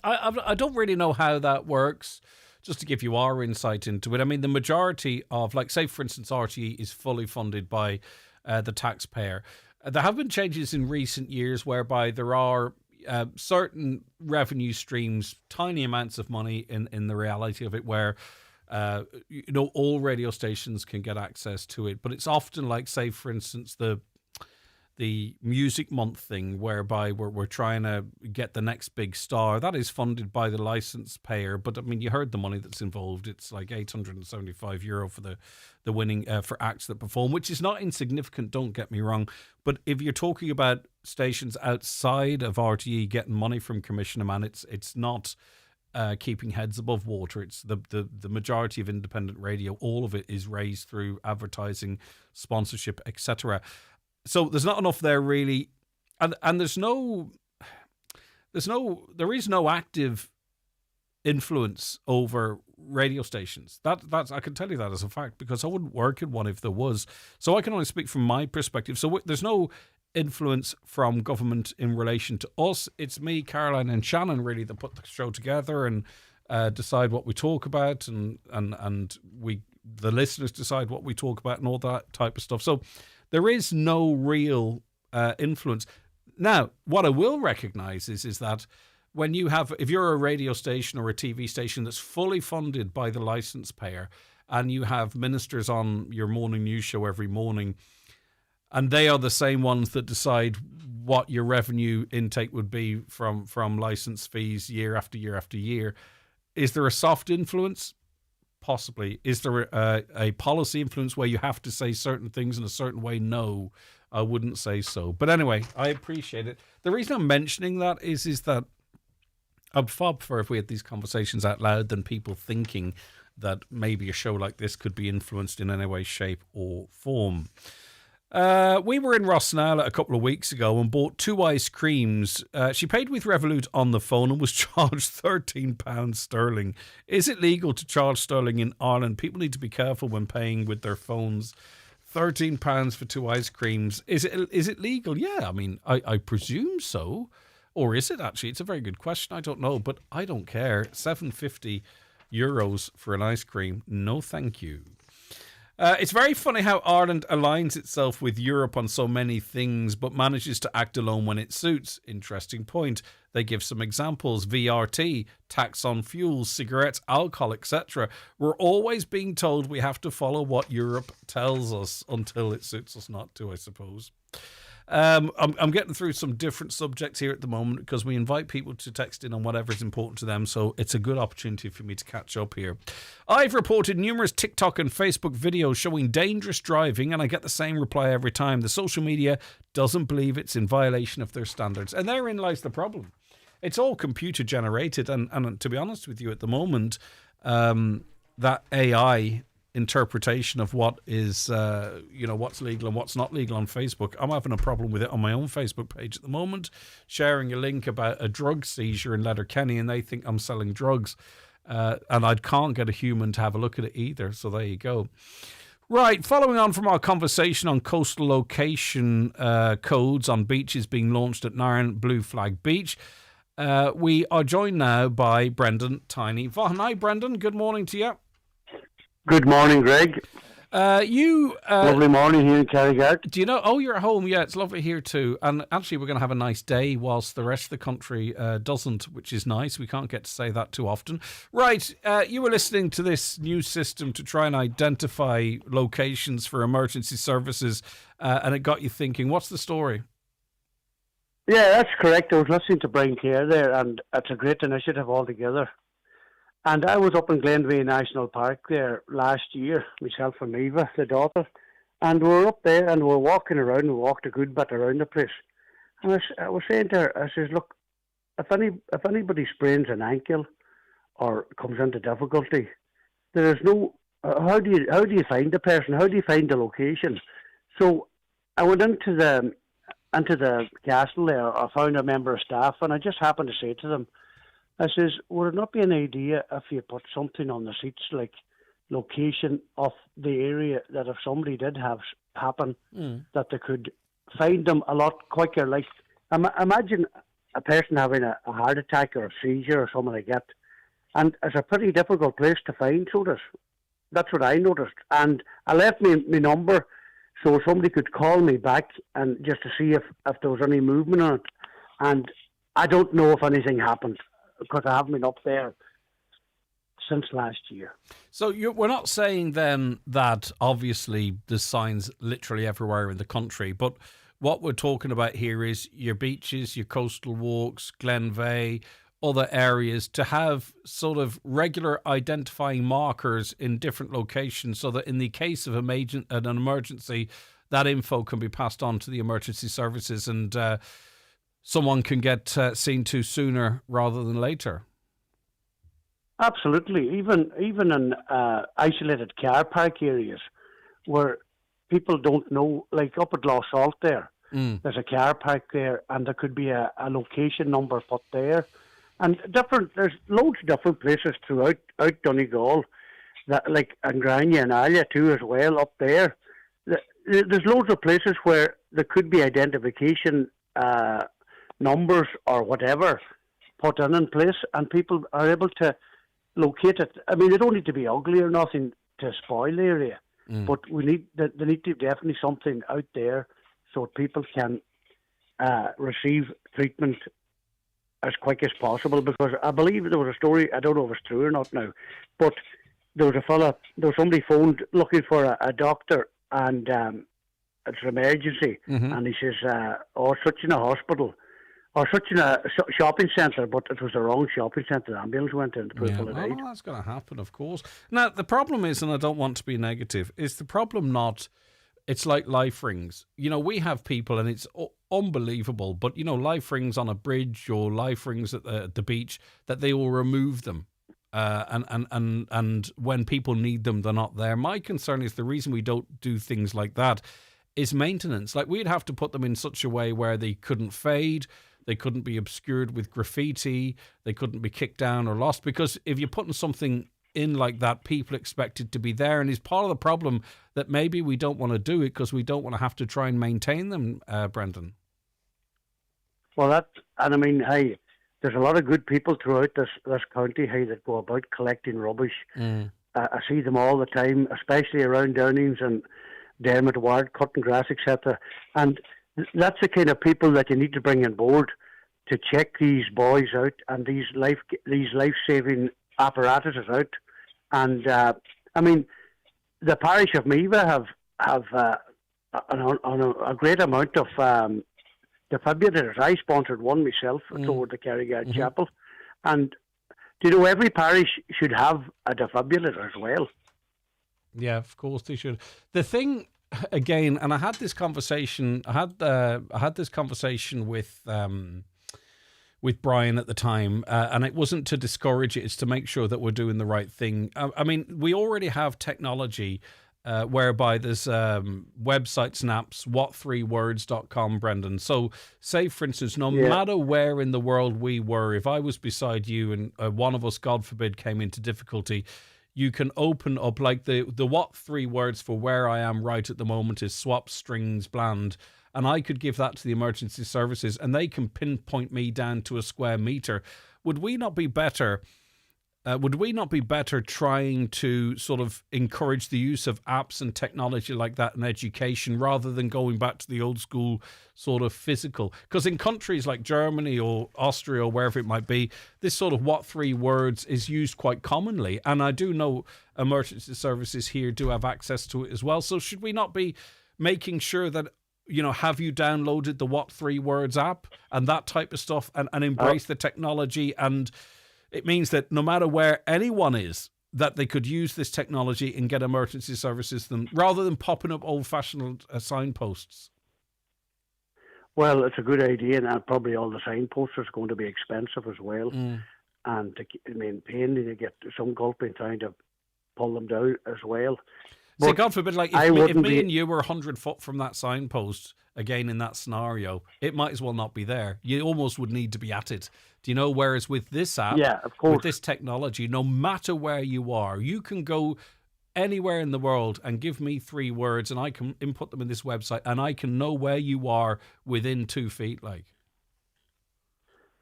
I don't really know how that works. Just to give you our insight into it, I mean, the majority of, say for instance, RTE is fully funded by the taxpayer. There have been changes in recent years whereby there are certain revenue streams, tiny amounts of money in the reality of it, where all radio stations can get access to it. But it's often say for instance, the the Music Month thing, whereby we're trying to get the next big star. That is funded by the license payer, but I mean, you heard the money that's involved. It's like €875 for the winning for acts that perform, which is not insignificant. Don't get me wrong, but if you're talking about stations outside of RTE getting money from Commissioner Man, it's not keeping heads above water. It's the majority of independent radio. All of it is raised through advertising, sponsorship, etc. So there's not enough there really, and there is no active influence over radio stations. That's I can tell you that as a fact, because I wouldn't work in one if there was. So I can only speak from my perspective. So there's no influence from government in relation to us. It's me, Caroline and Shannon really that put the show together and decide what we talk about, and we the listeners decide what we talk about and all that type of stuff. So there is no real influence. Now, what I will recognise is that when if you're a radio station or a TV station that's fully funded by the licence payer, and you have ministers on your morning news show every morning, and they are the same ones that decide what your revenue intake would be from licence fees year after year after year, is there a soft influence? Possibly. Is there a policy influence where you have to say certain things in a certain way? No, I wouldn't say so. But anyway, I appreciate it. The reason I'm mentioning that is that I'd far prefer if we had these conversations out loud than people thinking that maybe a show like this could be influenced in any way, shape or form. We were in Rosnala a couple of weeks ago and bought 2 ice creams. She paid with Revolut on the phone and was charged £13 sterling. Is it legal to charge sterling in Ireland? People need to be careful when paying with their phones. £13 for 2 ice creams. Is it legal? Yeah, I mean, I presume so. Or is it actually? It's a very good question. I don't know, but I don't care. €750 for an ice cream. No, thank you. It's very funny how Ireland aligns itself with Europe on so many things, but manages to act alone when it suits. Interesting point. They give some examples. VRT, tax on fuels, cigarettes, alcohol, etc. We're always being told we have to follow what Europe tells us until it suits us not to, I suppose. I'm getting through some different subjects here at the moment because we invite people to text in on whatever is important to them, so it's a good opportunity for me to catch up here. I've reported numerous TikTok and Facebook videos showing dangerous driving, and I get the same reply every time. The social media doesn't believe it's in violation of their standards, and therein lies the problem. It's all computer generated, and to be honest with you, at the moment, that AI interpretation of what is what's legal and what's not legal on Facebook, I'm having a problem with it on my own Facebook page at the moment, sharing a link about a drug seizure in Letterkenny, and they think I'm selling drugs, and I can't get a human to have a look at it either. So there you go. Right, following on from our conversation on coastal location codes on beaches being launched at Nairn Blue Flag Beach, we are joined now by Brendan Tiny Vaughan. Hi Brendan, good morning to you. Good morning, Greg. Lovely morning here in Carrigart. Do you know? Oh, you're at home. Yeah, it's lovely here too. And actually, we're going to have a nice day whilst the rest of the country doesn't, which is nice. We can't get to say that too often. Right, you were listening to this new system to try and identify locations for emergency services, and it got you thinking. What's the story? Yeah, that's correct. I was listening to Brian Kerr there, and it's a great initiative altogether. And I was up in Glenveigh National Park there last year, myself and Eva, the daughter, and we were up there and we were walking around. We walked a good bit around the place. And I was saying to her, I says, look, if anybody sprains an ankle or comes into difficulty, there is no, how do you find the person? How do you find the location? So I went into the castle there. I found a member of staff, and I just happened to say to them, I says, would it not be an idea if you put something on the seats like location of the area, that if somebody did have happen, that they could find them a lot quicker? Like, imagine a person having a heart attack or a seizure or something like that, and it's a pretty difficult place to find. So that's what I noticed, and I left my number so somebody could call me back and just to see if there was any movement on it. And I don't know if anything happened, because I haven't been up there since last year. So we're not saying then that obviously there's signs literally everywhere in the country, but what we're talking about here is your beaches, your coastal walks, Glenveigh, other areas, to have sort of regular identifying markers in different locations so that in the case of an emergency, that info can be passed on to the emergency services and someone can get seen to sooner rather than later. Absolutely. Even in isolated car park areas where people don't know, like up at Lough Salt there, there's a car park there and there could be a location number put there. And there's loads of different places throughout Donegal, that, like Angrania and Alia too as well up there. There's loads of places where there could be identification numbers or whatever put in place, and people are able to locate it. I mean, they don't need to be ugly or nothing to spoil the area, but there need to be definitely something out there so people can receive treatment as quick as possible. Because I believe there was a story, I don't know if it's true or not now, but there was somebody phoned looking for a doctor, and it's an emergency, and he says, such in a hospital, or such in a shopping centre, but it was the wrong shopping centre. The ambulance went in to people that died. That's going to happen, of course. Now, the problem is, and I don't want to be negative, is the problem not, it's like life rings. You know, we have people, and it's unbelievable, but, you know, life rings on a bridge or life rings at the beach, that they will remove them. And when people need them, they're not there. My concern is the reason we don't do things like that is maintenance. Like, we'd have to put them in such a way where they couldn't fade, they couldn't be obscured with graffiti, they couldn't be kicked down or lost, because if you're putting something in like that, people expect it to be there, and it's part of the problem that maybe we don't want to do it because we don't want to have to try and maintain them, Brendan. Well, I mean, hey, there's a lot of good people throughout this county, hey, that go about collecting rubbish. I see them all the time, especially around Downings and Dermot Ward, cutting grass, etc. And that's the kind of people that you need to bring on board to check these boys out and these life-saving apparatuses out. And I mean, the parish of Meath have a great amount of defibrillators. I sponsored one myself toward the Kerrigard Chapel, and you know, every parish should have a defibrillator as well. Yeah, of course they should. The thing, again, and I had this conversation. I had this conversation with Brian at the time, and it wasn't to discourage it; it's to make sure that we're doing the right thing. I mean, we already have technology whereby there's websites and apps, what3words.com, Brendan. So, say for instance, no matter where in the world we were, if I was beside you and one of us, God forbid, came into difficulty, you can open up, like the what 3 words for where I am right at the moment is swap strings bland, and I could give that to the emergency services and they can pinpoint me down to a square meter. Would we not be better trying to sort of encourage the use of apps and technology like that in education rather than going back to the old school sort of physical? Because in countries like Germany or Austria or wherever it might be, this sort of what 3 words is used quite commonly. And I do know emergency services here do have access to it as well. So should we not be making sure that, you know, have you downloaded the what 3 words app and that type of stuff and embrace the technology? And it means that no matter where anyone is, that they could use this technology and get emergency services rather than popping up old-fashioned signposts. Well, it's a good idea, and probably all the signposts are going to be expensive as well. And pain, you get some gulping trying to pull them down as well. So God forbid, like if me and you were 100 foot from that signpost, again in that scenario, it might as well not be there. You almost would need to be at it. Do you know? Whereas with this app, of course, with this technology, no matter where you are, you can go anywhere in the world and give me 3 words and I can input them in this website and I can know where you are within 2 feet. Like,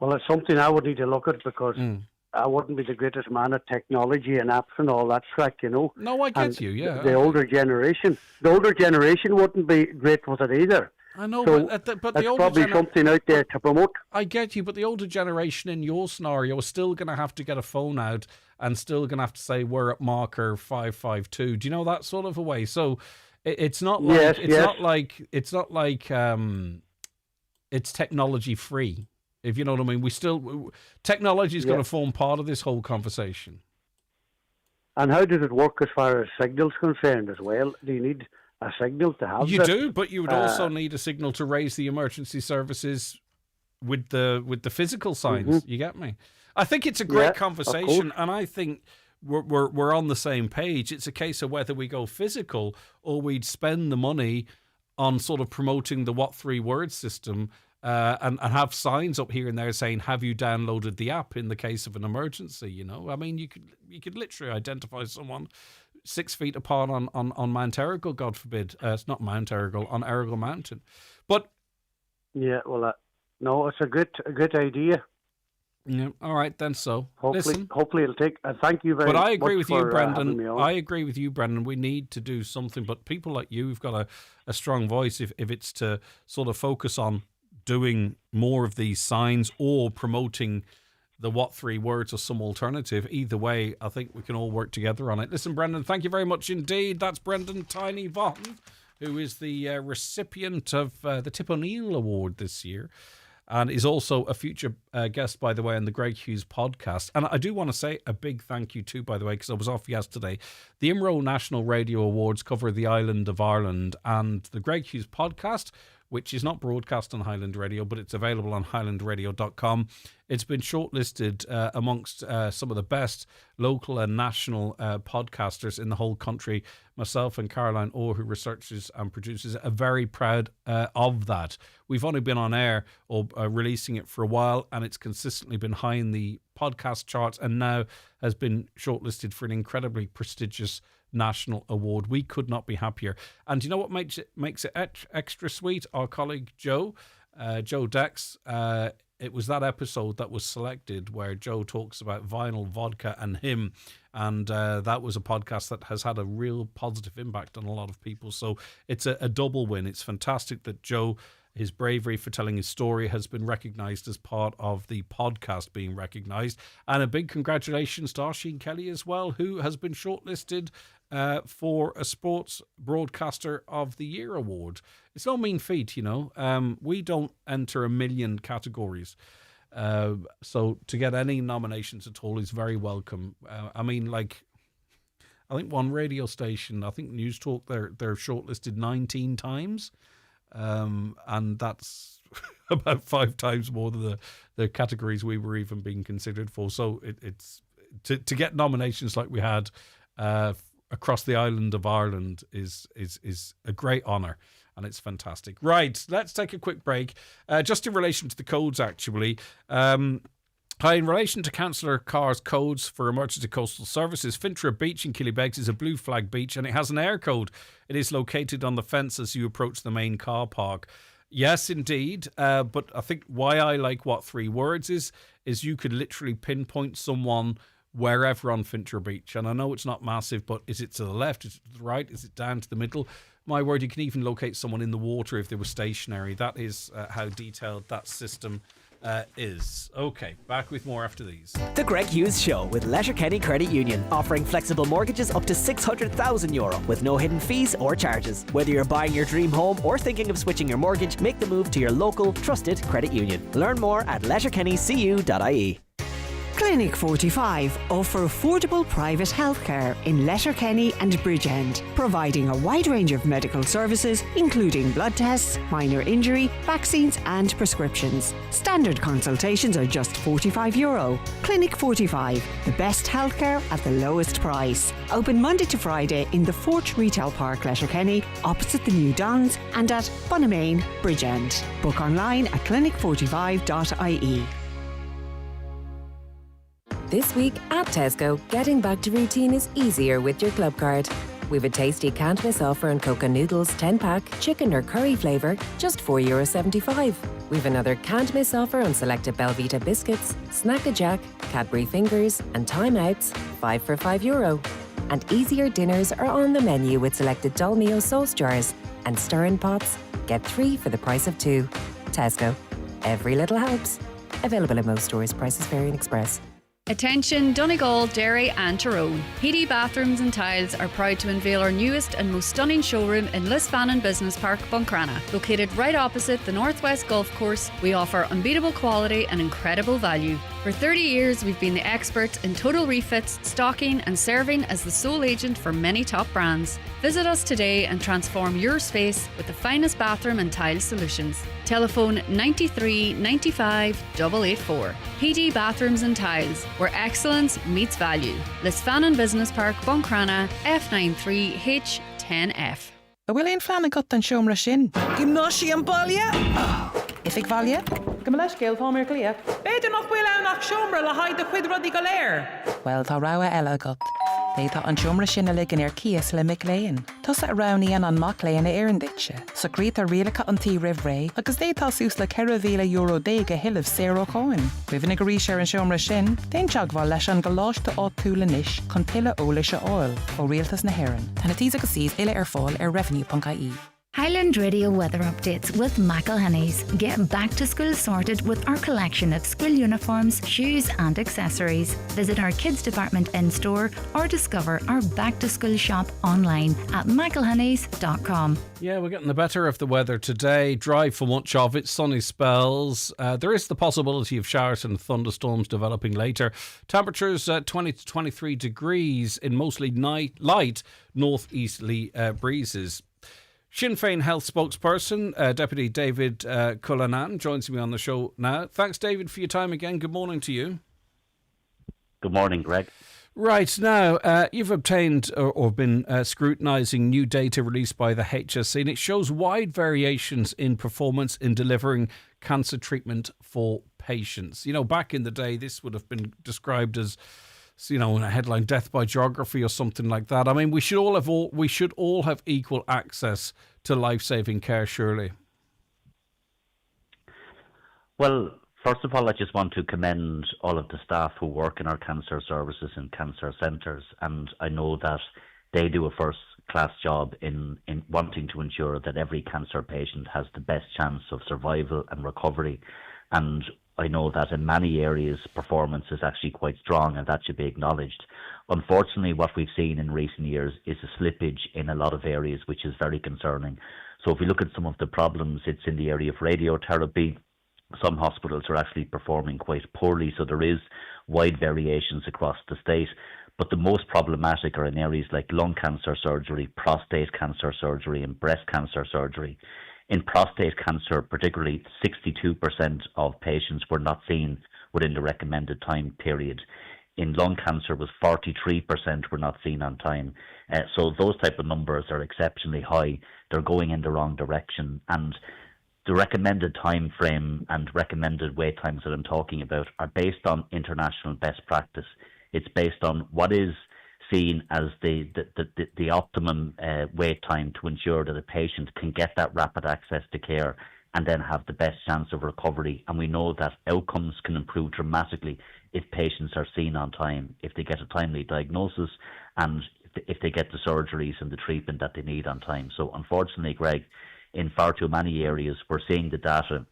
well, it's something I would need to look at because I wouldn't be the greatest man at technology and apps and all that track, you know. No, I get you, yeah. The older generation wouldn't be great with it either. I know, so but the that's older probably something out there to promote. I get you, but the older generation in your scenario is still going to have to get a phone out and still going to have to say, we're at marker 552. Do you know, that sort of a way? So It's not like it's not like it's technology free. If you know what I mean, technology is going to form part of this whole conversation. And how does it work as far as signals concerned as well? Do you need a signal to have? You do, but you would also need a signal to raise the emergency services with the physical signs. You get me? I think it's a great conversation, and I think we're on the same page. It's a case of whether we go physical or we'd spend the money on sort of promoting the what 3 word system. And have signs up here and there saying, "Have you downloaded the app?" in the case of an emergency. You know, I mean, you could literally identify someone 6 feet apart on Mount Errigal, God forbid. It's not Mount Errigal, on Errigal Mountain. But well, no, it's a good idea. Yeah, all right then. So hopefully it'll take. Thank you very much. But I agree with you, Brendan. having me on. I agree with you, Brendan. We need to do something. But people like you have got a strong voice. If it's to sort of focus on doing more of these signs or promoting the what 3 words or some alternative. Either way, I think we can all work together on it. Listen, Brendan, thank you very much indeed. That's Brendan Tiny Vaughan, who is the recipient of the Tip O'Neill Award this year and is also a future guest, by the way, on the Greg Hughes podcast. And I do want to say a big thank you too, by the way, because I was off yesterday. The IMRO National Radio Awards cover the island of Ireland, and the Greg Hughes podcast, which is not broadcast on Highland Radio, but it's available on highlandradio.com. It's been shortlisted amongst some of the best local and national podcasters in the whole country. Myself and Caroline Orr, who researches and produces, are very proud of that. We've only been on air or releasing it for a while, and it's consistently been high in the podcast charts and now has been shortlisted for an incredibly prestigious national award. We could not be happier. And you know what makes it extra sweet? Our colleague Joe Dex, it was that episode that was selected where Joe talks about vinyl, vodka and him, and that was a podcast that has had a real positive impact on a lot of people. So it's a double win. It's fantastic that Joe, his bravery for telling his story, has been recognised as part of the podcast being recognised. And a big congratulations to Oisin Kelly as well, who has been shortlisted for a Sports Broadcaster of the Year award. It's no mean feat, you know. We don't enter 1 million categories. So to get any nominations at all is very welcome. I mean, like, I think one radio station, I think News Talk, they're shortlisted 19 times. And that's about 5 times more than the categories we were even being considered for. So it's to get nominations like we had across the island of Ireland is a great honour, and it's fantastic. Right, let's take a quick break. Just in relation to the codes, actually. Hi, in relation to Councillor Carr's codes for emergency coastal services, Fintra Beach in Killybegs is a blue flag beach and it has an air code. It is located on the fence as you approach the main car park. Yes, indeed. But I think why I like what 3 words is you could literally pinpoint someone wherever on Fintra Beach. And I know it's not massive, but is it to the left? Is it to the right? Is it down to the middle? My word, you can even locate someone in the water if they were stationary. That is how detailed that system is. Okay, back with more after these. The Greg Hughes Show with Letterkenny Credit Union, offering flexible mortgages up to €600,000 with no hidden fees or charges. Whether you're buying your dream home or thinking of switching your mortgage, make the move to your local, trusted credit union. Learn more at letterkennycu.ie. Clinic 45 offer affordable private healthcare in Letterkenny and Bridgend, providing a wide range of medical services including blood tests, minor injury, vaccines and prescriptions. Standard consultations are just €45. Clinic 45, the best healthcare at the lowest price. Open Monday to Friday in the Fort Retail Park, Letterkenny, opposite the New Dons, and at Bunamain, Bridgend. Book online at clinic45.ie. This week at Tesco, getting back to routine is easier with your club card. We've a tasty can't miss offer on Coca Noodles 10-pack, chicken or curry flavour, just €4.75. We've another can't miss offer on selected Belvita biscuits, Snack-a-Jack, Cadbury Fingers and Time Outs, 5 for €5. And easier dinners are on the menu with selected Dolmio sauce jars and stirring pots. Get 3 for the price of 2. Tesco. Every little helps. Available in most stores. Prices vary in Express. Attention Donegal, Derry and Tyrone. PD Bathrooms and Tiles are proud to unveil our newest and most stunning showroom in Lisfannon Business Park, Buncrana. Located right opposite the Northwest Golf Course, we offer unbeatable quality and incredible value. For 30 years, we've been the experts in total refits, stocking and serving as the sole agent for many top brands. Visit us today and transform your space with the finest bathroom and tile solutions. Telephone 93 95 884. PD Bathrooms and Tiles, where excellence meets value. Lisfannon Business Park, Buncrana, F93H10F. A bhfuil éon fan agat an seomra sin. Gymnáisi an baile? If ag bhaile? Go leis céil tá mar clia. Beidir nach bhfuil anach seomra le haid a chuid rudí go léir. Well, tá rá eile agat. Détá an seomra sin a ligan cías le mic léin. Tás a ráníon an mac léin a éirinditse. So grét a rialacha an tí rih ré, agus détá sús le €1,000 déige hilh séro cáin. Cuimhin go ríise an seomra sin, déon teagháil leis an goláiste á túla níis chun tuile ólaise áil ó rialtas na hÉireann. Tána tí agus síos ile ar fáil ar revenue.ie. Highland Radio weather updates with McElhenny's. Get back to school sorted with our collection of school uniforms, shoes and accessories. Visit our kids department in-store or discover our back to school shop online at mcelhennys.com. Yeah, we're getting the better of the weather today. Dry for much of it, sunny spells. There is the possibility of showers and thunderstorms developing later. Temperatures 20 to 23 degrees in mostly light northeasterly breezes. Sinn Féin Health spokesperson, Deputy David Cullinane, joins me on the show now. Thanks, David, for your time again. Good morning to you. Good morning, Greg. Right, now, you've obtained or been scrutinising new data released by the HSE, and it shows wide variations in performance in delivering cancer treatment for patients. You know, back in the day, this would have been described as, you know, in a headline, death by geography or something like that. I mean, we should all have equal access to life-saving care, surely. Well, first of all, I just want to commend all of the staff who work in our cancer services and cancer centres, and I know that they do a first-class job in wanting to ensure that every cancer patient has the best chance of survival and recovery. And I know that in many areas performance is actually quite strong, and that should be acknowledged. Unfortunately, what we've seen in recent years is a slippage in a lot of areas, which is very concerning. So if we look at some of the problems, it's in the area of radiotherapy. Some hospitals are actually performing quite poorly, so there is wide variations across the state. But the most problematic are in areas like lung cancer surgery, prostate cancer surgery and breast cancer surgery. In prostate cancer, particularly 62% of patients were not seen within the recommended time period. In lung cancer, was 43% were not seen on time. So those type of numbers are exceptionally high. They're going in the wrong direction. And the recommended time frame and recommended wait times that I'm talking about are based on international best practice. It's based on what is seen as the optimum wait time to ensure that a patient can get that rapid access to care and then have the best chance of recovery. And we know that outcomes can improve dramatically if patients are seen on time, if they get a timely diagnosis, and if they get the surgeries and the treatment that they need on time. So unfortunately, Greg, in far too many areas, we're seeing the data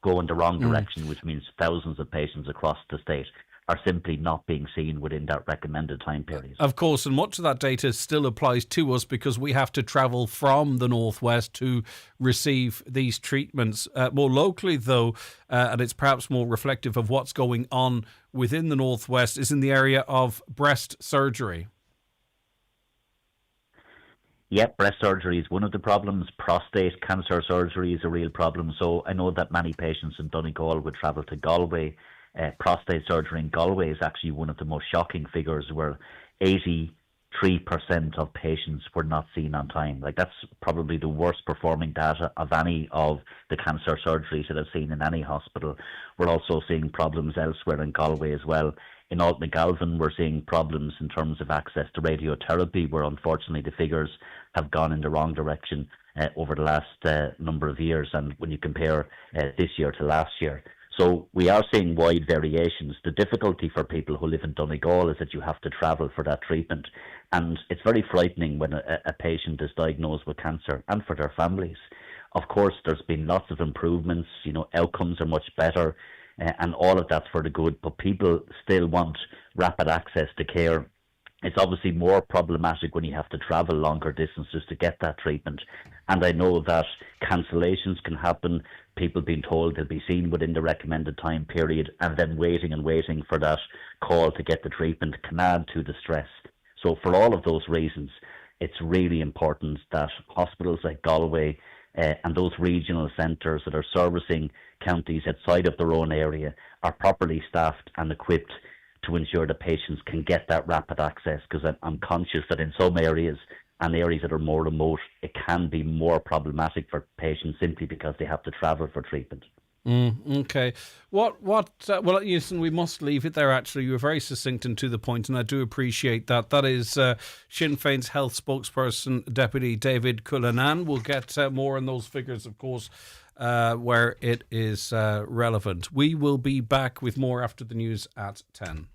go in the wrong direction, which means thousands of patients across the state are simply not being seen within that recommended time period. Of course, and much of that data still applies to us because we have to travel from the northwest to receive these treatments. More locally, though, and it's perhaps more reflective of what's going on within the northwest, is in the area of breast surgery. Yep, breast surgery is one of the problems. Prostate cancer surgery is a real problem. So I know that many patients in Donegal would travel to Galway. Prostate surgery in Galway is actually one of the most shocking figures, where 83% of patients were not seen on time. Like, that's probably the worst performing data of any of the cancer surgeries that I've seen in any hospital. We're also seeing problems elsewhere in Galway as well. In Altnagalvin, we're seeing problems in terms of access to radiotherapy, where unfortunately the figures have gone in the wrong direction over the last number of years, and when you compare this year to last year. So we are seeing wide variations. The difficulty for people who live in Donegal is that you have to travel for that treatment. And it's very frightening when a patient is diagnosed with cancer, and for their families. Of course, there's been lots of improvements. You know, outcomes are much better. and all of that's for the good, but people still want rapid access to care. It's obviously more problematic when you have to travel longer distances to get that treatment. And I know that cancellations can happen, people being told they'll be seen within the recommended time period, and then waiting for that call to get the treatment can add to the stress. So for all of those reasons, it's really important that hospitals like Galway and those regional centres that are servicing counties outside of their own area are properly staffed and equipped to ensure that patients can get that rapid access, because I'm conscious that in some areas and areas that are more remote, it can be more problematic for patients simply because they have to travel for treatment. Okay. Well, listen, we must leave it there, actually. You were very succinct and to the point, and I do appreciate that. That is Sinn Féin's health spokesperson, Deputy David Cullinane. We'll get more on those figures, of course, where it is relevant. We will be back with more after the news at 10.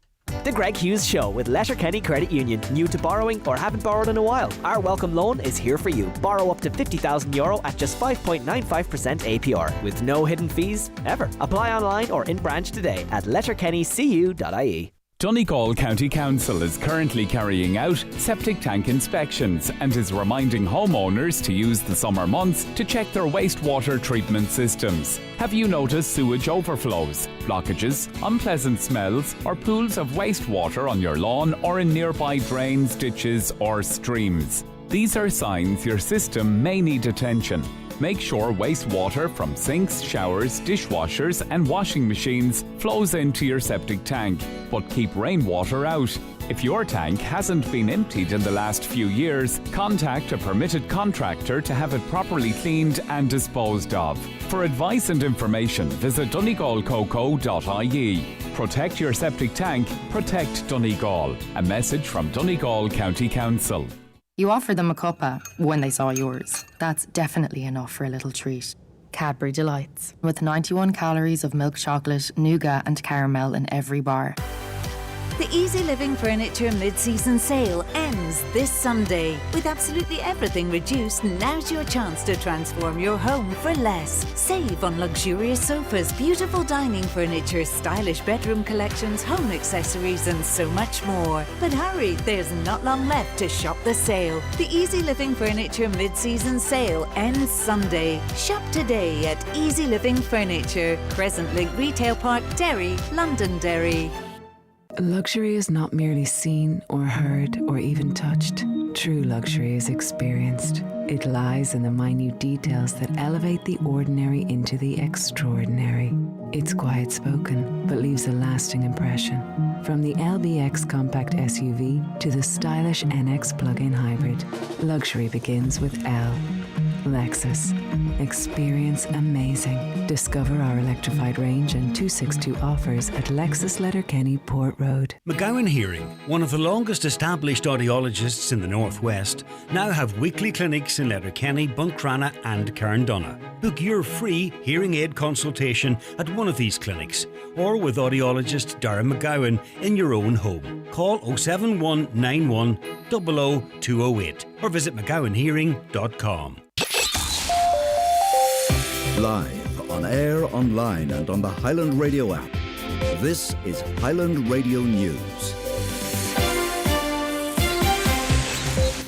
The Greg Hughes Show with Letterkenny Credit Union. New to borrowing or haven't borrowed in a while? Our welcome loan is here for you. Borrow up to €50,000 at just 5.95% APR with no hidden fees ever. Apply online or in branch today at letterkennycu.ie. Donegal County Council is currently carrying out septic tank inspections and is reminding homeowners to use the summer months to check their wastewater treatment systems. Have you noticed sewage overflows, blockages, unpleasant smells, or pools of wastewater on your lawn or in nearby drains, ditches, or streams? These are signs your system may need attention. Make sure wastewater from sinks, showers, dishwashers and washing machines flows into your septic tank, but keep rainwater out. If your tank hasn't been emptied in the last few years, contact a permitted contractor to have it properly cleaned and disposed of. For advice and information, visit donegalcoco.ie. Protect your septic tank, protect Donegal. A message from Donegal County Council. You offered them a cuppa when they saw yours. That's definitely enough for a little treat. Cadbury Delights, with 91 calories of milk chocolate, nougat and caramel in every bar. The Easy Living Furniture mid-season sale ends this Sunday. With absolutely everything reduced, now's your chance to transform your home for less. Save on luxurious sofas, beautiful dining furniture, stylish bedroom collections, home accessories and so much more. But hurry, there's not long left to shop the sale. The Easy Living Furniture mid-season sale ends Sunday. Shop today at Easy Living Furniture, Crescent Link Retail Park, Derry, Londonderry. Luxury is not merely seen or heard or even touched. True luxury is experienced. It lies in the minute details that elevate the ordinary into the extraordinary. It's quiet spoken, but leaves a lasting impression. From the LBX compact SUV to the stylish NX plug-in hybrid, luxury begins with L. Lexus. Experience amazing. Discover our electrified range and 262 offers at Lexus Letterkenny Port Road. McGowan Hearing, one of the longest established audiologists in the Northwest, now have weekly clinics in Letterkenny, Buncrana and Carndonagh. Book your free hearing aid consultation at one of these clinics or with audiologist Darren McGowan in your own home. Call 07191 00208 or visit mcgowanhearing.com. Live, on air, online and on the Highland Radio app. This is Highland Radio News.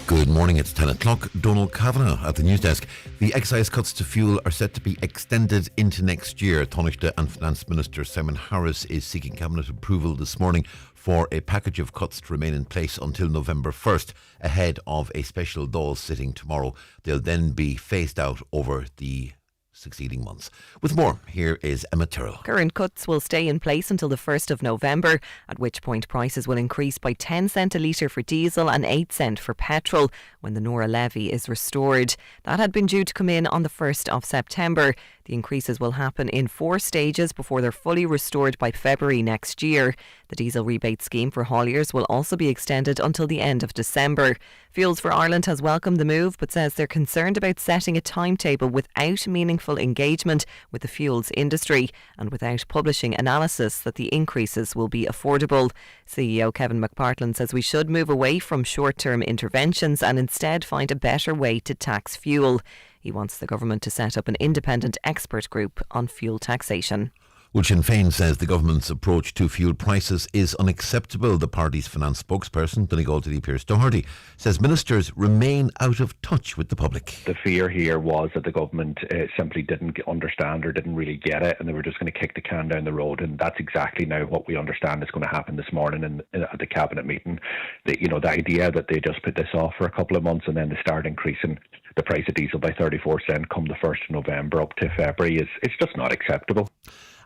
Good morning, it's 10 o'clock. Donald Kavanagh at the news desk. The excise cuts to fuel are set to be extended into next year. Taoiseach and Finance Minister Simon Harris is seeking Cabinet approval this morning for a package of cuts to remain in place until November 1st, ahead of a special Dáil sitting tomorrow. They'll then be phased out over the succeeding months. With more, here is Emma Tyrrell. Current cuts will stay in place until the 1st of November, at which point prices will increase by 10 cent a litre for diesel and 8 cent for petrol when the Nora levy is restored. That had been due to come in on the 1st of September. The increases will happen in 4 stages before they're fully restored by February next year. The diesel rebate scheme for hauliers will also be extended until the end of December. Fuels for Ireland has welcomed the move but says they're concerned about setting a timetable without meaningful engagement with the fuels industry and without publishing analysis that the increases will be affordable. CEO Kevin McPartland says we should move away from short-term interventions and instead find a better way to tax fuel. He wants the government to set up an independent expert group on fuel taxation. Well, Sinn Féin says the government's approach to fuel prices is unacceptable. The party's finance spokesperson, Donegal TD Pearse Doherty, says ministers remain out of touch with the public. The fear here was that the government simply didn't understand or didn't really get it, and they were just going to kick the can down the road. And that's exactly now what we understand is going to happen this morning at the cabinet meeting. The idea that they just put this off for a couple of months and then they start increasing the price of diesel by 34 cents come the 1st of November up to February it's just not acceptable.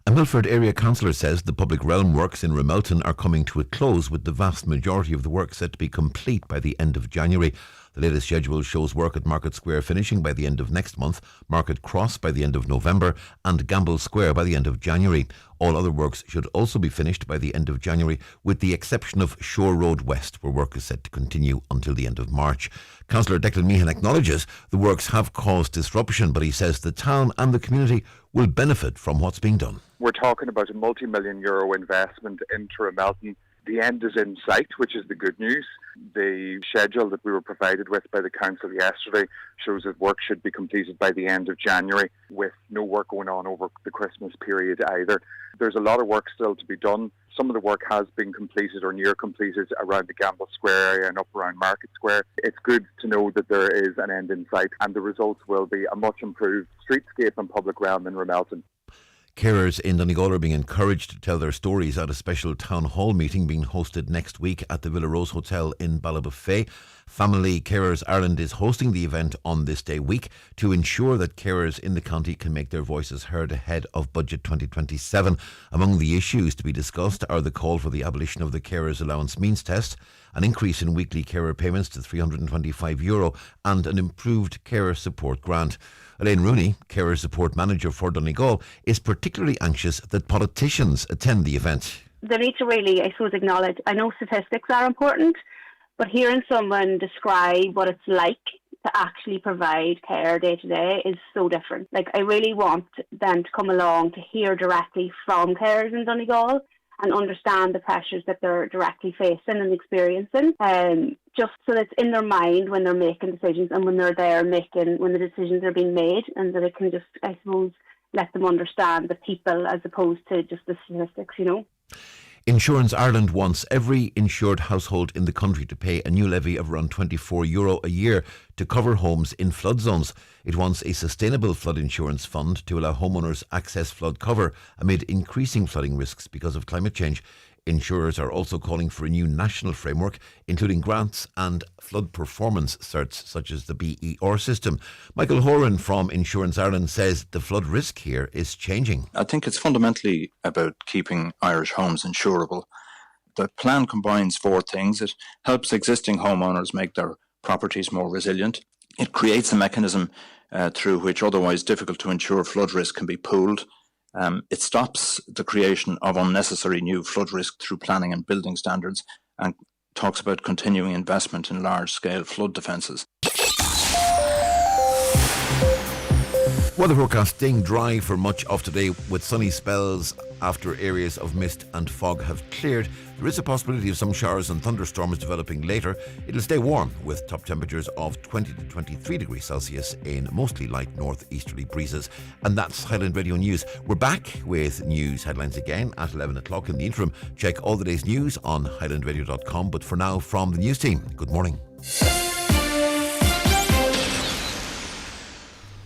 A Milford area councillor says the public realm works in Remelton are coming to a close, with the vast majority of the work set to be complete by the end of January. The latest schedule shows work at Market Square finishing by the end of next month, Market Cross by the end of November and Gamble Square by the end of January. All other works should also be finished by the end of January, with the exception of Shore Road West, where work is set to continue until the end of March. Councillor Declan Meehan acknowledges the works have caused disruption, but he says the town and the community will benefit from what's being done. We're talking about a multi-million euro investment into Remelton. The end is in sight, which is the good news. The schedule that we were provided with by the council yesterday shows that work should be completed by the end of January, with no work going on over the Christmas period either. There's a lot of work still to be done. Some of the work has been completed or near completed around the Gamble Square area and up around Market Square. It's good to know that there is an end in sight, and the results will be a much improved streetscape and public realm in Remelton. Carers in Donegal are being encouraged to tell their stories at a special town hall meeting being hosted next week at the Villa Rose Hotel in Ballybofey. Family Carers Ireland is hosting the event on this day week to ensure that carers in the county can make their voices heard ahead of Budget 2027. Among the issues to be discussed are the call for the abolition of the Carers Allowance Means Test, an increase in weekly carer payments to €325 and an improved carer support grant. Elaine Rooney, Carer Support Manager for Donegal, is particularly anxious that politicians attend the event. They need to really, I suppose, acknowledge, I know statistics are important, but hearing someone describe what it's like to actually provide care day to day is so different. Like, I really want them to come along to hear directly from carers in Donegal and understand the pressures that they're directly facing and experiencing, just so that it's in their mind when they're making decisions and when they're there when the decisions are being made, and that it can just, I suppose, let them understand the people as opposed to just the statistics, you know. Insurance Ireland wants every insured household in the country to pay a new levy of around €24 a year to cover homes in flood zones. It wants a sustainable flood insurance fund to allow homeowners access flood cover amid increasing flooding risks because of climate change. Insurers are also calling for a new national framework, including grants and flood performance certs such as the BER system. Michael Horan from Insurance Ireland says the flood risk here is changing. I think it's fundamentally about keeping Irish homes insurable. The plan combines four things. It helps existing homeowners make their properties more resilient. It creates a mechanism through which otherwise difficult to insure flood risk can be pooled. It stops the creation of unnecessary new flood risk through planning and building standards, and talks about continuing investment in large-scale flood defences. Weather forecast staying dry for much of today with sunny spells after areas of mist and fog have cleared. There is a possibility of some showers and thunderstorms developing later. It'll stay warm with top temperatures of 20 to 23 degrees Celsius in mostly light northeasterly breezes. And that's Highland Radio News. We're back with news headlines again at 11 o'clock. In the interim, check all the day's news on highlandradio.com. But for now, from the news team, good morning.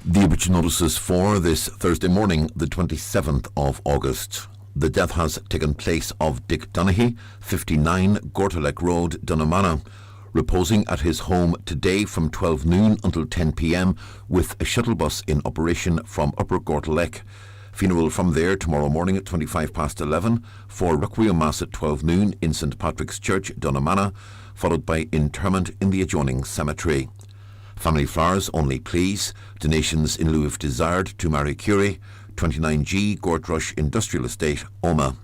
The Obituary notices for this Thursday morning, the 27th of August. The death has taken place of Dick Donaghy, 59, Gortaleck Road, Dunnamana, reposing at his home today from 12 noon until 10 p.m. with a shuttle bus in operation from Upper Gortaleck. Funeral from there tomorrow morning at 11:25 for Requiem Mass at 12 noon in St Patrick's Church, Dunnamana, followed by interment in the adjoining cemetery. Family flowers only, please. Donations in lieu if desired to Marie Curie, 29G, Gortrush Industrial Estate, Omagh.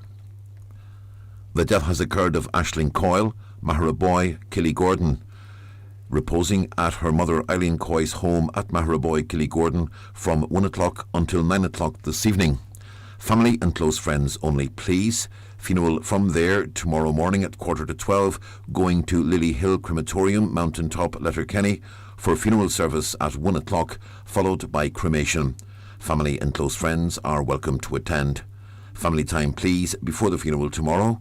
The death has occurred of Aisling Coyle, Maharaboy, Killygordon, reposing at her mother Eileen Coy's home at Maharaboy, Killygordon from 1 o'clock until 9 o'clock this evening. Family and close friends only, please. Funeral from there tomorrow morning at 11:45, going to Lily Hill Crematorium, Mountain Top, Letterkenny, for funeral service at 1 o'clock, followed by cremation. Family and close friends are welcome to attend. Family time, please, before the funeral tomorrow.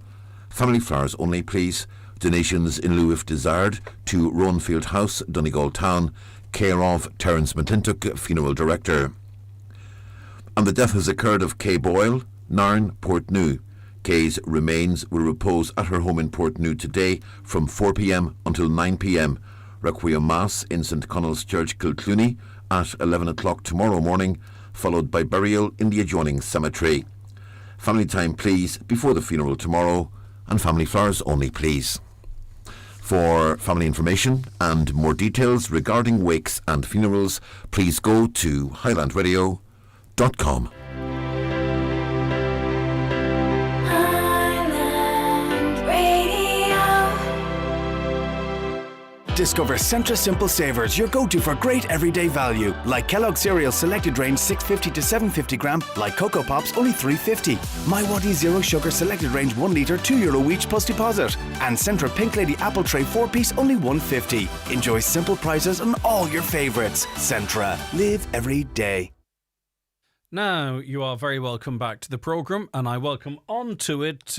Family flowers only, please. Donations in lieu if desired to Roanfield House, Donegal Town, care of Terence McClintock, funeral director. And the death has occurred of Kay Boyle, Nairn, Portnew. Kay's remains will repose at her home in Portnew today from 4 p.m. until 9 p.m. Requiem Mass in St Connell's Church, Kilclooney at 11 o'clock tomorrow morning, followed by burial in the adjoining cemetery. Family time, please, before the funeral tomorrow, and family flowers only, please. For family information and more details regarding wakes and funerals, please go to highlandradio.com. Discover Centra Simple Savers, your go-to for great everyday value. Like Kellogg's Cereal Selected Range 650 to 750 gram, like Cocoa Pops only $3.50. My Waddy Zero Sugar Selected Range 1 litre €2 each plus deposit. And Centra Pink Lady Apple Tray 4-piece only $1.50. Enjoy simple prices on all your favourites. Centra, live every day. Now, you are very welcome back to the programme, and I welcome onto it...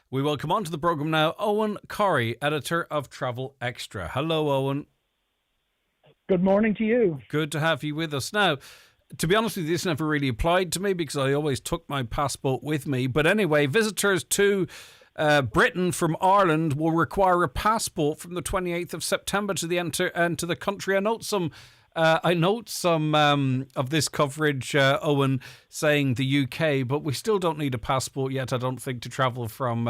We welcome onto the programme now Owen Corrie, editor of Travel Extra. Hello, Owen. Good morning to you. Good to have you with us. Now, to be honest with you, this never really applied to me because I always took my passport with me. But anyway, visitors to Britain from Ireland will require a passport from the 28th of September to the enter the country. I note some of this coverage, Owen, saying the UK, but we still don't need a passport yet, I don't think, to travel from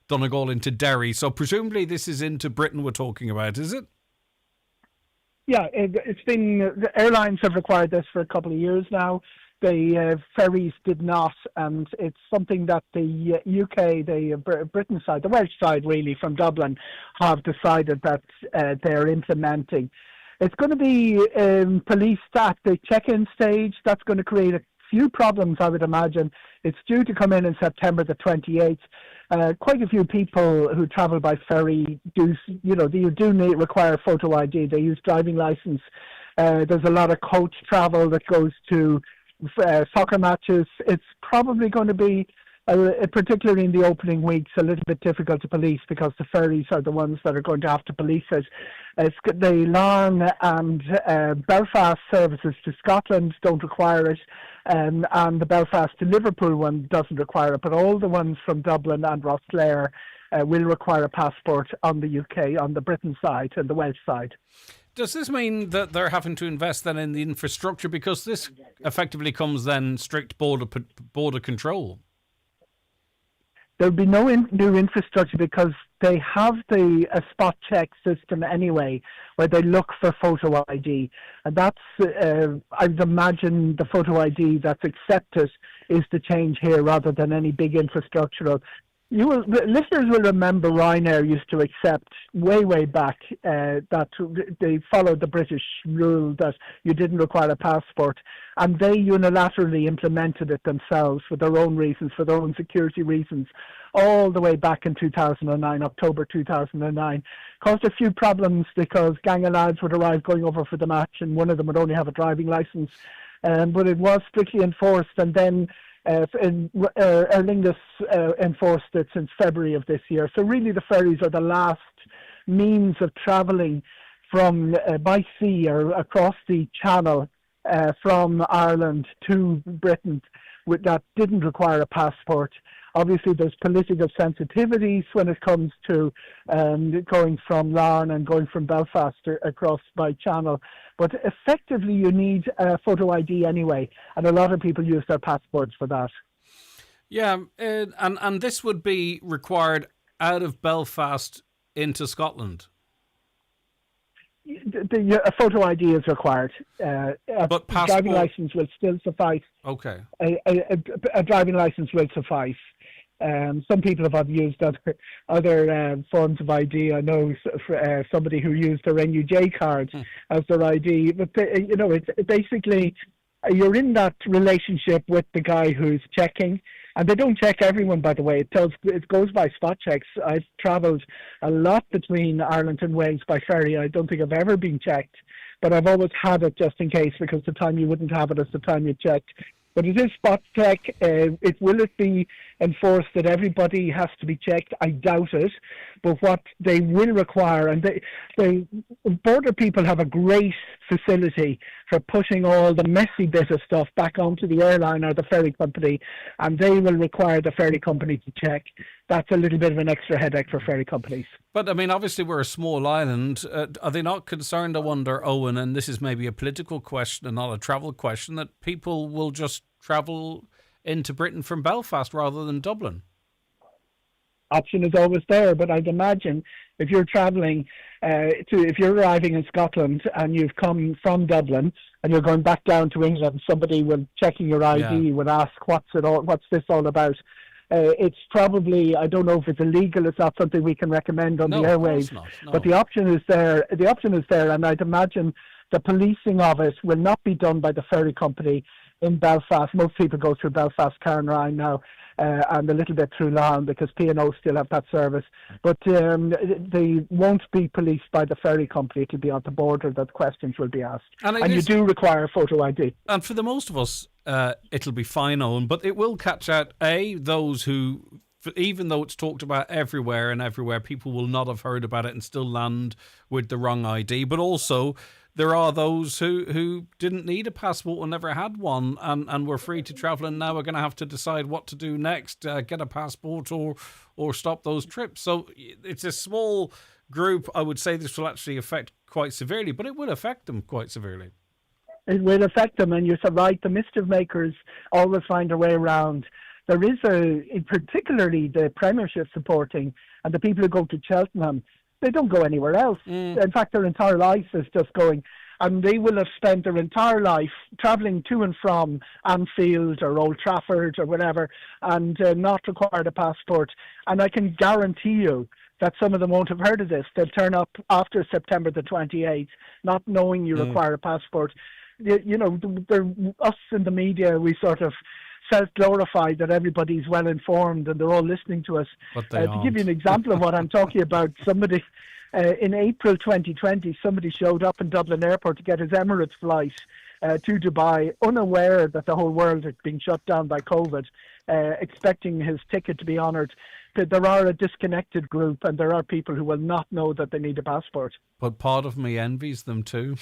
Donegal into Derry. So presumably this is into Britain we're talking about, is it? Yeah, it's been, the airlines have required this for a couple of years now. The ferries did not, and it's something that the UK, the Britain side, the Welsh side really, from Dublin, have decided that they're implementing. It's going to be police at the check-in stage. That's going to create a few problems, I would imagine. It's due to come in September the 28th. Quite a few people who travel by ferry do require photo ID. They use driving license. There's a lot of coach travel that goes to soccer matches. It's probably going to be, particularly in the opening weeks, a little bit difficult to police because the ferries are the ones that are going to have to police it. The Larne and Belfast services to Scotland don't require it, and the Belfast to Liverpool one doesn't require it, but all the ones from Dublin and Rosslare will require a passport on the UK, on the Britain side and the Welsh side. Does this mean that they're having to invest then in the infrastructure, because this effectively comes then strict border control? There'll be no new infrastructure because they have a spot check system anyway, where they look for photo ID. And that's, I'd imagine the photo ID that's accepted is the change here rather than any big infrastructural. Listeners will remember Ryanair used to accept way back that they followed the British rule that you didn't require a passport, and they unilaterally implemented it themselves for their own reasons, for their own security reasons, all the way back in 2009, October 2009. Caused a few problems because gang of lads would arrive going over for the match, and one of them would only have a driving licence, but it was strictly enforced, and then Aer Lingus enforced it since February of this year. So really the ferries are the last means of travelling from by sea or across the channel from Ireland to Britain that didn't require a passport. Obviously, there's political sensitivities when it comes to going from Larne and going from Belfast across by Channel. But effectively, you need a photo ID anyway, and a lot of people use their passports for that. Yeah, and this would be required out of Belfast into Scotland. A photo ID is required. But passport... driving license will still suffice. Okay. A driving license will suffice. Some people have used other forms of ID. I know somebody who used their NUJ card as their ID. But it's basically you're in that relationship with the guy who's checking. And they don't check everyone, by the way. It goes by spot checks. I've travelled a lot between Ireland and Wales by ferry. I don't think I've ever been checked, but I've always had it just in case, because the time you wouldn't have it is the time you checked. But it is spot check. Will it be enforced that everybody has to be checked? I doubt it. But what they will require, and the border people have a great facility for putting all the messy bit of stuff back onto the airline or the ferry company, and they will require the ferry company to check. That's a little bit of an extra headache for ferry companies. But, I mean, obviously we're a small island. Are they not concerned, I wonder, Owen, and this is maybe a political question and not a travel question, that people will just travel into Britain from Belfast rather than Dublin? Option is always there, but I'd imagine if you're travelling, if you're arriving in Scotland and you've come from Dublin and you're going back down to England, somebody will, checking your ID, will ask, what's this all about? It's probably, I don't know if it's illegal. It's not something we can recommend on the airwaves. No. But the option is there. The option is there, and I'd imagine the policing of it will not be done by the ferry company in Belfast. Most people go through Belfast Carnarine now, and a little bit through Laugharne because P&O still have that service. But they won't be policed by the ferry company. It'll be at the border that questions will be asked. And you do require photo ID. And for the most of us, it'll be fine, Owen, but it will catch out, those who, even though it's talked about everywhere, people will not have heard about it and still land with the wrong ID. But also, there are those who didn't need a passport or never had one and were free to travel, and now we're going to have to decide what to do next, get a passport or stop those trips. So it's a small group. I would say this will actually affect quite severely, but it will affect them quite severely. It will affect them, and you're so right. The mischief makers always find a way around. There is particularly the Premiership supporting, and the people who go to Cheltenham, they don't go anywhere else. In fact, their entire life is just going, and they will have spent their entire life travelling to and from Anfield or Old Trafford or whatever, and not required a passport. And I can guarantee you that some of them won't have heard of this. They'll turn up after September the 28th, not knowing you require a passport. You know, us in the media, we sort of self-glorify that everybody's well informed and they're all listening to us. To give you an example of what I'm talking about, somebody in April 2020, somebody showed up in Dublin Airport to get his Emirates flight to Dubai, unaware that the whole world had been shut down by COVID, expecting his ticket to be honoured. There are a disconnected group, and there are people who will not know that they need a passport. But part of me envies them too.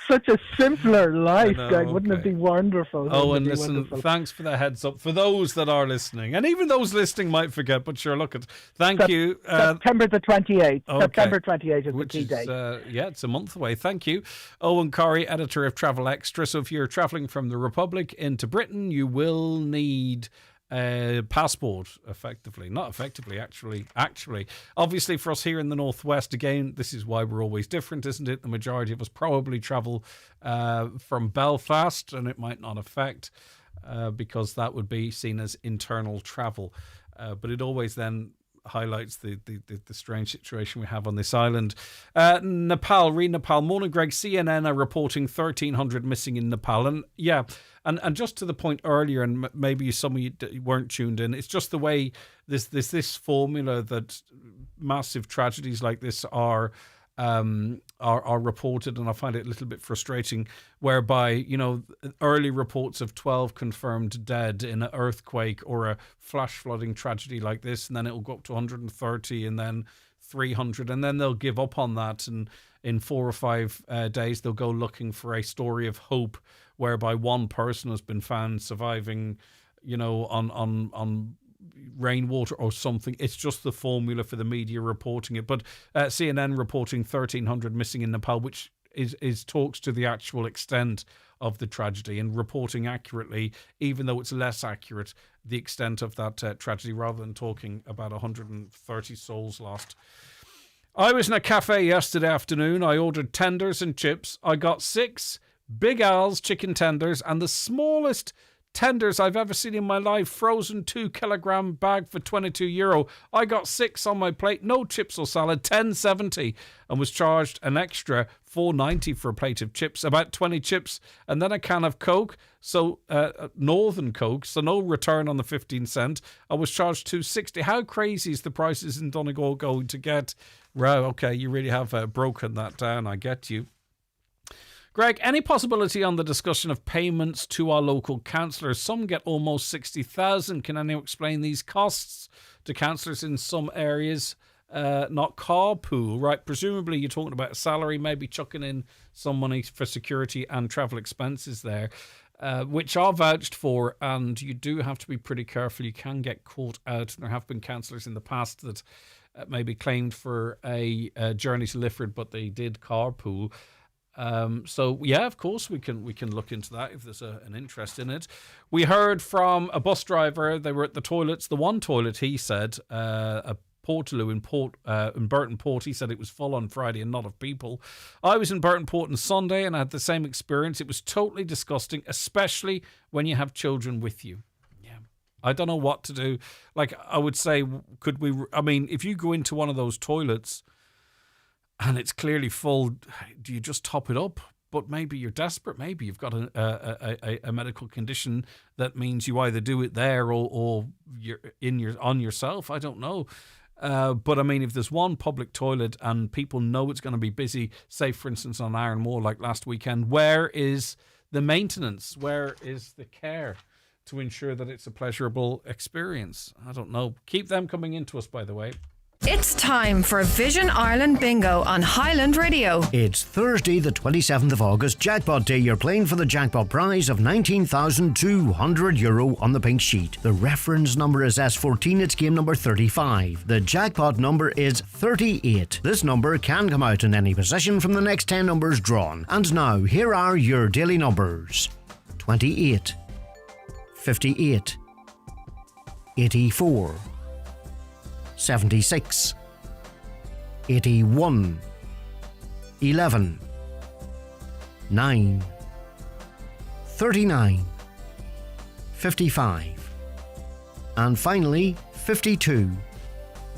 Such a simpler life, Greg. Wouldn't it be wonderful? Oh, and listen, thanks for the heads up. For those that are listening, and even those listening might forget, but sure, look, thank you. September the 28th. Okay. September 28th is the key date. It's a month away. Thank you. Owen Corrie, editor of Travel Extra. So if you're travelling from the Republic into Britain, you will need passport, actually. Obviously, for us here in the Northwest, again, this is why we're always different, isn't it? The majority of us probably travel from Belfast, and it might not affect because that would be seen as internal travel. But it always then highlights the strange situation we have on this island. Nepal, Mona Greg, CNN are reporting 1,300 missing in Nepal. And and just to the point earlier, and maybe some of you weren't tuned in, it's just the way this formula that massive tragedies like this are reported, and I find it a little bit frustrating, whereby, early reports of 12 confirmed dead in an earthquake or a flash flooding tragedy like this, and then it'll go up to 130 and then 300, and then they'll give up on that, and in 4 or 5 days they'll go looking for a story of hope whereby one person has been found surviving, on rainwater or something. It's just the formula for the media reporting it. But CNN reporting 1,300 missing in Nepal, which is talks to the actual extent of the tragedy and reporting accurately, even though it's less accurate, the extent of that tragedy, rather than talking about 130 souls lost. I was in a cafe yesterday afternoon. I ordered tenders and chips. I got 6 Big Al's chicken tenders and the smallest tenders I've ever seen in my life, frozen 2-kilogram bag for €22. I got 6 on my plate, no chips or salad, $10.70, and was charged an extra $4.90 for a plate of chips, about 20 chips, and then a can of Coke, so Northern Coke, so no return on the 15 cent. I was charged $2.60. How crazy is the prices in Donegal going to get? Wow, okay, you really have broken that down. I get you. Greg, any possibility on the discussion of payments to our local councillors? Some get almost 60,000. Can anyone explain these costs to councillors in some areas? Not carpool, right? Presumably you're talking about a salary, maybe chucking in some money for security and travel expenses there, which are vouched for, and you do have to be pretty careful. You can get caught out. There have been councillors in the past that maybe claimed for a journey to Lifford, but they did carpool. So yeah, of course we can look into that if there's an interest in it. We heard from a bus driver. They were at the toilets. The one toilet, he said, a Portaloo in Burton Port. He said it was full on Friday and not of people. I was in Burton Port on Sunday and I had the same experience. It was totally disgusting, especially when you have children with you. Yeah, I don't know what to do. Like, I would say, if you go into one of those toilets and it's clearly full, do you just top it up? But maybe you're desperate. Maybe you've got a medical condition that means you either do it there or you're on yourself. I don't know. But I mean, if there's one public toilet and people know it's going to be busy, say for instance on Ironmore like last weekend, where is the maintenance? Where is the care to ensure that it's a pleasurable experience? I don't know. Keep them coming into us, by the way. It's time for Vision Ireland Bingo on Highland Radio. It's Thursday, the 27th of August, Jackpot Day. You're playing for the jackpot prize of €19,200 on the pink sheet. The reference number is S14. It's game number 35. The jackpot number is 38. This number can come out in any position from the next 10 numbers drawn. And now, here are your daily numbers: 28, 58, 84, 76, 81, 11, 9, 39, 55, and finally 52.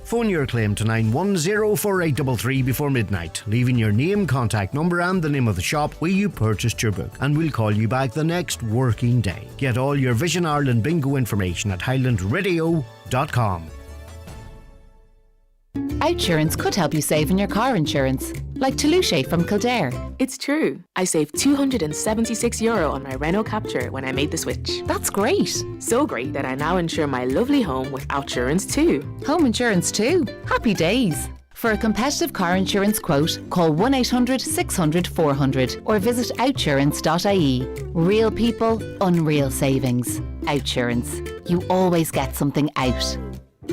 Phone your claim to 9104833 before midnight, leaving your name, contact number and the name of the shop where you purchased your book, and we'll call you back the next working day. Get all your Vision Ireland Bingo information at highlandradio.com. Outsurance could help you save in your car insurance, like Toulouse from Kildare. It's true. I saved €276 on my Renault Captur when I made the switch. That's great. So great that I now insure my lovely home with Outsurance too. Home insurance too. Happy days. For a competitive car insurance quote, call 1-800-600-400 or visit outsurance.ie. Real people, unreal savings. Outsurance. You always get something out.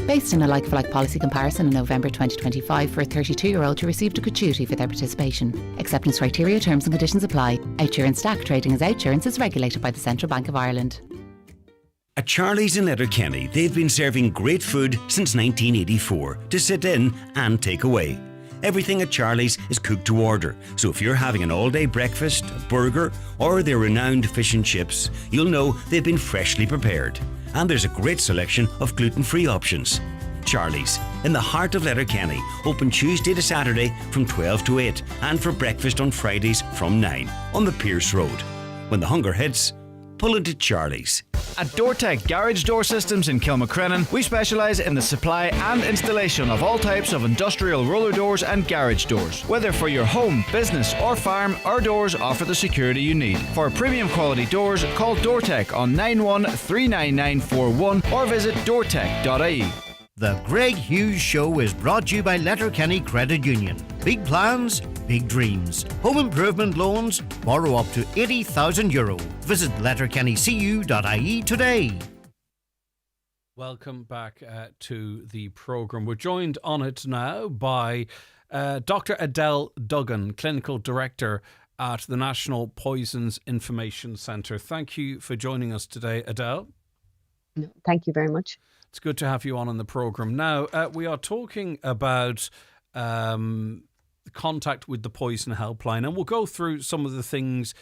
Based on a like-for-like policy comparison in November 2025 for a 32-year-old who received a gratuity for their participation. Acceptance criteria, terms and conditions apply. Outsurance Stack trading as Outsurance is regulated by the Central Bank of Ireland. At Charlie's in Letterkenny, they've been serving great food since 1984 to sit in and take away. Everything at Charlie's is cooked to order, so if you're having an all-day breakfast, a burger, or their renowned fish and chips, you'll know they've been freshly prepared. And there's a great selection of gluten-free options. Charlie's, in the heart of Letterkenny, open Tuesday to Saturday from 12 to 8 and for breakfast on Fridays from 9 on the Pierce Road. When the hunger hits, pull into Charlie's. At DoorTech Garage Door Systems in Kilmacrennan, we specialise in the supply and installation of all types of industrial roller doors and garage doors. Whether for your home, business or farm, our doors offer the security you need. For premium quality doors, call DoorTech on 9139941 or visit doortech.ie. The Greg Hughes Show is brought to you by Letterkenny Credit Union. Big plans, big dreams. Home improvement loans, borrow up to €80,000. Visit letterkennycu.ie today. Welcome back to the programme. We're joined on it now by Dr. Adele Duggan, Clinical Director at the National Poisons Information Centre. Thank you for joining us today, Adele. No, thank you very much. It's good to have you on the programme. Now, we are talking about contact with the Poison Helpline, and we'll go through some of the things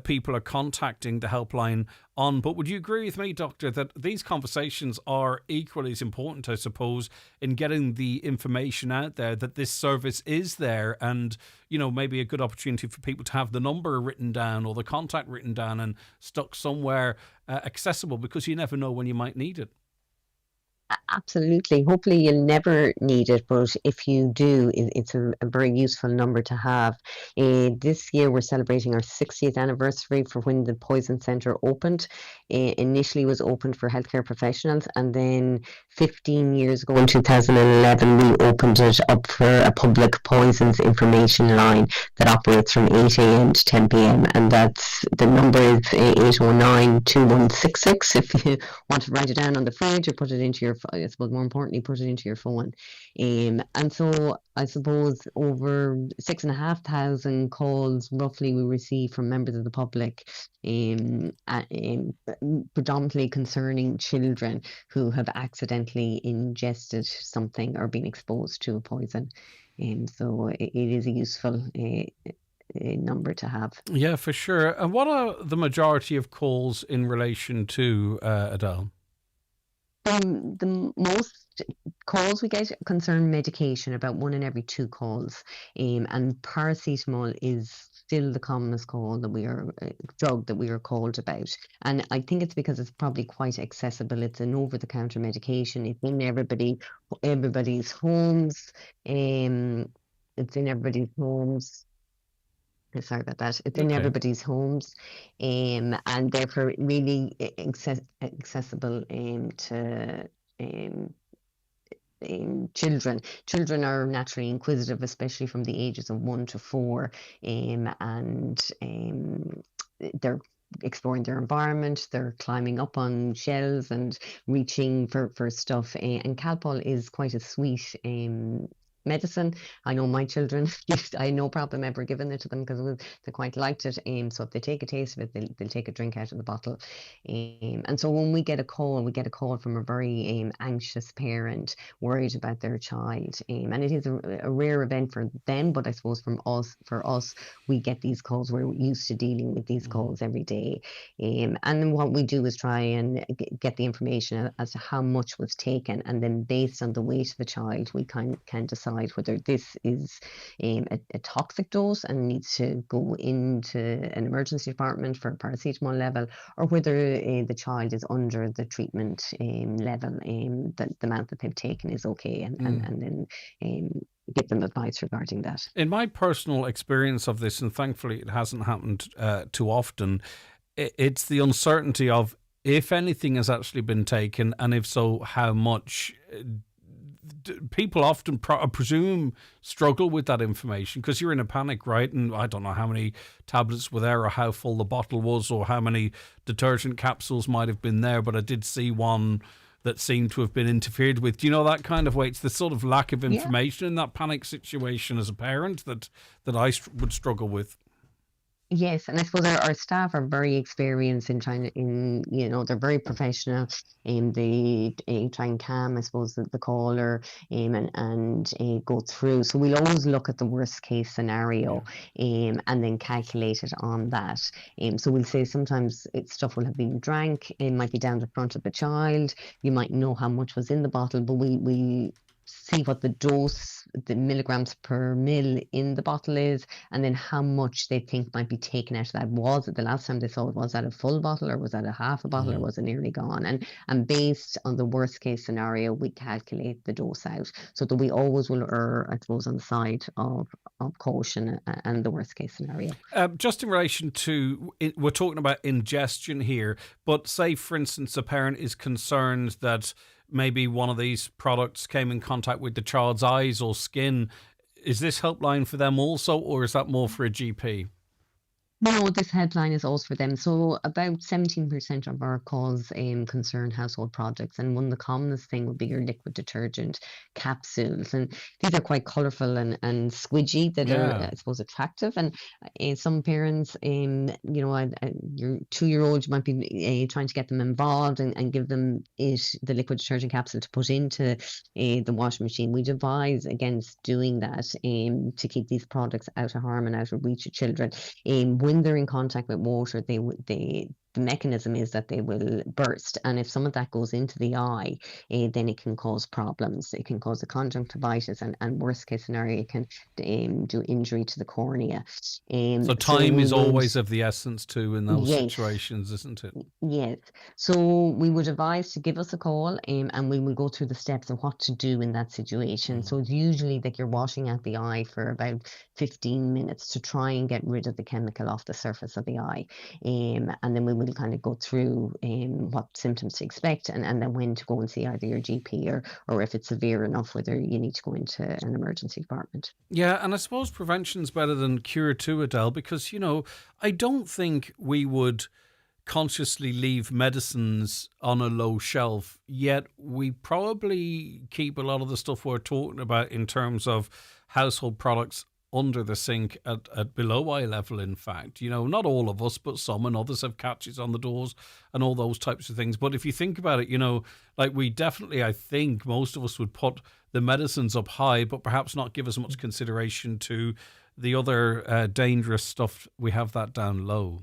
people are contacting the helpline on. But would you agree with me, Doctor, that these conversations are equally as important, I suppose, in getting the information out there that this service is there, and, you know, maybe a good opportunity for people to have the number written down or the contact written down and stuck somewhere accessible, because you never know when you might need it? Absolutely. Hopefully you'll never need it, but if you do, it's a very useful number to have. This year we're celebrating our 60th anniversary for when the Poison Centre opened. Initially was opened for healthcare professionals, and then 15 years ago in 2011 we opened it up for a public poisons information line that operates from 8 a.m. to 10 p.m. and the number is 809-2166 if you want to write it down on the fridge or put it into your, I suppose more importantly, put it into your phone. And so I suppose over 6,500 calls roughly we receive from members of the public, predominantly concerning children who have accidentally ingested something or been exposed to a poison. So it is a useful number to have. Yeah, for sure. And what are the majority of calls in relation to, Adele? The most calls we get concern medication, about 1 in every 2 calls, and paracetamol is still the commonest call that drug that we are called about. And I think it's because it's probably quite accessible. It's an over-the-counter medication. It's in everybody's homes. It's in everybody's homes. Sorry about that. It's in everybody's homes, and therefore really accessible to children. Children are naturally inquisitive, especially from the ages of 1 to 4, and they're exploring their environment, they're climbing up on shelves and reaching for stuff. And Calpol is quite a sweet medicine. I know my children, I had no problem ever giving it to them because they quite liked it. So if they take a taste of it, they'll take a drink out of the bottle. And so when we get a call from a very anxious parent worried about their child. And it is a rare event for them, but I suppose for us, we get these calls. We're used to dealing with these calls every day. And then what we do is try and get the information as to how much was taken. And then based on the weight of the child, we can decide whether this is a toxic dose and needs to go into an emergency department for a paracetamol level, or whether the child is under the treatment level, that the amount that they've taken is okay, and then give them advice regarding that. In my personal experience of this, and thankfully it hasn't happened too often, it's the uncertainty of if anything has actually been taken, and if so, how much. People often, I presume, struggle with that information because you're in a panic, right? And I don't know how many tablets were there or how full the bottle was or how many detergent capsules might have been there, but I did see one that seemed to have been interfered with. Do you know that kind of way? It's the sort of lack of information in that panic situation as a parent that I would struggle with. Yes, and I suppose our staff are very experienced in trying to, they're very professional, and they try and calm, I suppose, the caller, and go through. So we'll always look at the worst case scenario, and then calculate it on that. So we'll say sometimes stuff will have been drank, it might be down the front of the child, you might know how much was in the bottle, but we see what the dose, the milligrams per mil in the bottle is, and then how much they think might be taken out of that. Was it the last time they saw it, was that a full bottle, or was that a half a bottle, or was it nearly gone? And based on the worst case scenario, we calculate the dose out, so that we always will err, I suppose, on the side of caution and the worst case scenario. Just in relation to, we're talking about ingestion here, but say, for instance, a parent is concerned that maybe one of these products came in contact with the child's eyes or skin. Is this helpline for them also, or is that more for a GP? No, this headline is also for them. So about 17% of our calls concern household products, and one of the commonest thing would be your liquid detergent capsules, and these are quite colourful and squidgy that are, I suppose, attractive. And some parents, your 2-year-old, you might be trying to get them involved and give them the liquid detergent capsule to put into the washing machine. We advise against doing that to keep these products out of harm and out of reach of children. When they're in contact with water, the mechanism is that they will burst, and if some of that goes into the eye, then it can cause problems. It can cause a conjunctivitis, and worst case scenario, it can do injury to the cornea. So time is always of the essence too in those situations, isn't it? Yes. So we would advise to give us a call, and we will go through the steps of what to do in that situation. So it's usually that you're washing out the eye for about 15 minutes to try and get rid of the chemical off the surface of the eye. And then we will kind of go through what symptoms to expect, and then when to go and see either your GP or if it's severe enough, whether you need to go into an emergency department. Yeah, and I suppose prevention's better than cure too, Adele, because, I don't think we would consciously leave medicines on a low shelf, yet we probably keep a lot of the stuff we're talking about in terms of household products under the sink at below eye level, in fact. Not all of us, but some, and others have catches on the doors and all those types of things. But if you think about it, we definitely, I think most of us would put the medicines up high, but perhaps not give as much consideration to the other dangerous stuff. We have that down low.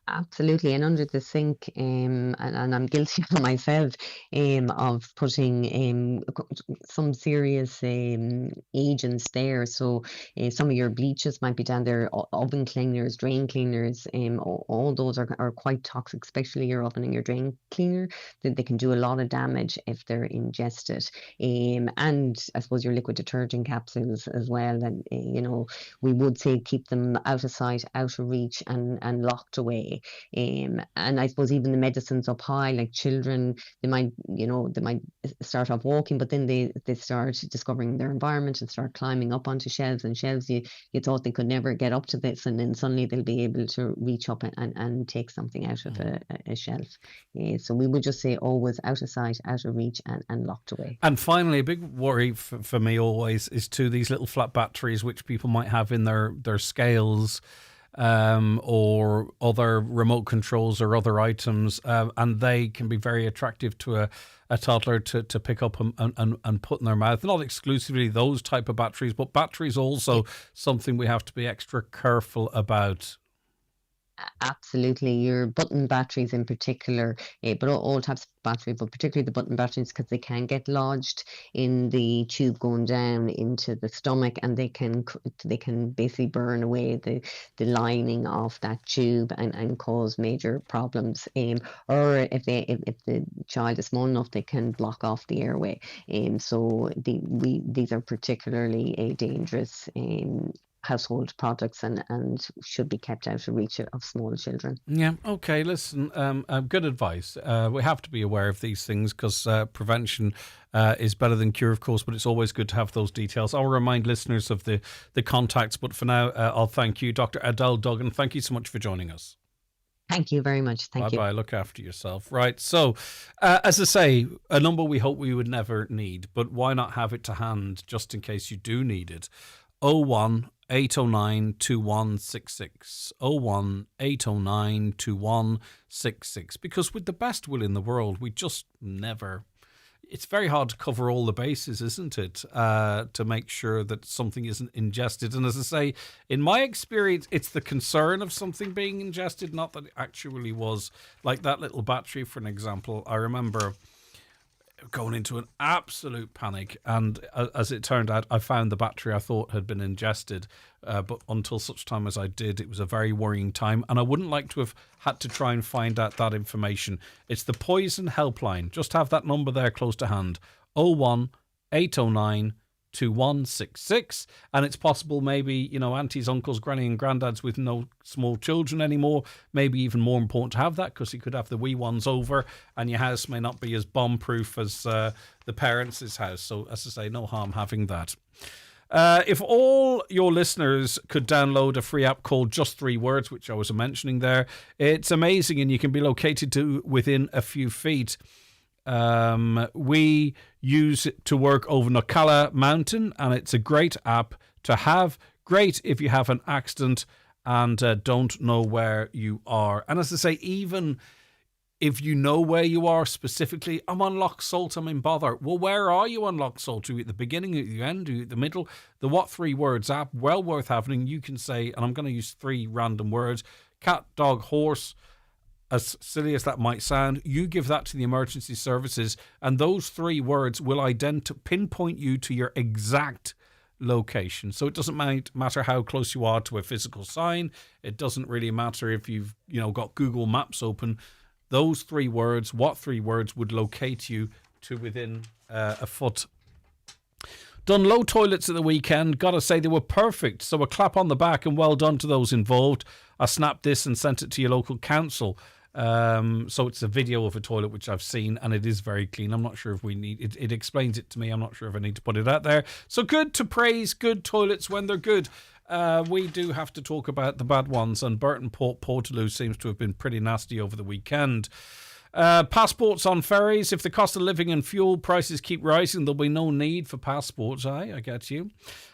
Absolutely, and under the sink, and I'm guilty of myself of putting some serious agents there. So some of your bleaches might be down there, oven cleaners, drain cleaners. All those are quite toxic, especially your oven and your drain cleaner. They can do a lot of damage if they're ingested. And I suppose your liquid detergent capsules as well. And we would say keep them out of sight, out of reach, and locked away. And I suppose even the medicines up high, like children, they might start off walking, but then they start discovering their environment and start climbing up onto shelves. And shelves you thought they could never get up to this, and then suddenly they'll be able to reach up and take something out of a shelf. So we would just say always out of sight, out of reach, and locked away. And finally, a big worry for me always is to these little flat batteries which people might have in their scales, or other remote controls or other items, and they can be very attractive to a toddler to pick up and put in their mouth. Not exclusively those type of batteries, but batteries also something we have to be extra careful about. Absolutely, your button batteries in particular, but all types of battery, but particularly the button batteries, because they can get lodged in the tube going down into the stomach, and they can basically burn away the lining of that tube and cause major problems. Or if the child is small enough, they can block off the airway. So these are particularly dangerous household products and should be kept out of reach of small children. Yeah, okay, listen, good advice. We have to be aware of these things because prevention is better than cure, of course, but it's always good to have those details. I'll remind listeners of the contacts, but for now, I'll thank you, Dr. Adele Duggan. Thank you so much for joining us. Thank you very much. Thank you. Bye-bye. Look after yourself. Right. So, as I say, a number we hope we would never need, but why not have it to hand just in case you do need it? 01 809 2166. 01 809 2166. Because with the best will in the world, we just never... It's very hard to cover all the bases, isn't it? To make sure that something isn't ingested. And as I say, in my experience, it's the concern of something being ingested, not that it actually was. Like that little battery, for an example. I remember going into an absolute panic, and as it turned out, I found the battery I thought had been ingested, but until such time as I did, it was a very worrying time, and I wouldn't like to have had to try and find out that information. It's the Poison Helpline. Just have that number there close to hand, 01 809 2166, and it's possible maybe, aunties, uncles, granny and granddads with no small children anymore, maybe even more important to have that, because you could have the wee ones over and your house may not be as bomb proof as the parents' house. So as I say, no harm having that. If all your listeners could download a free app called Just 3 Words, which I was mentioning there, it's amazing, and you can be located to within a few feet. We use it to work over Nocala Mountain, and it's a great app to have. Great if you have an accident and don't know where you are. And as I say, even if you know where you are specifically, I'm on Loch Salt, I'm in Bother. Well, where are you on Loch Salt? Are you at the beginning, at the end, are you at the middle? The What 3 Words app, well worth having. You can say, and I'm going to use 3 random words, cat, dog, horse, as silly as that might sound, you give that to the emergency services, and those 3 words will pinpoint you to your exact location. So it doesn't matter how close you are to a physical sign. It doesn't really matter if you've got Google Maps open. Those 3 words, what 3 words would locate you to within a foot. Done low toilets at the weekend. Gotta say they were perfect. So a clap on the back and well done to those involved. I snapped this and sent it to your local council. So it's a video of a toilet which I've seen, and it is very clean. I'm not sure if we need it. It explains it to me. I'm not sure if I need to put it out there. So good to praise good toilets when they're good. We do have to talk about the bad ones, and Burton Portaloo seems to have been pretty nasty over the weekend. Passports on ferries. If the cost of living and fuel prices keep rising, there'll be no need for passports. I get you.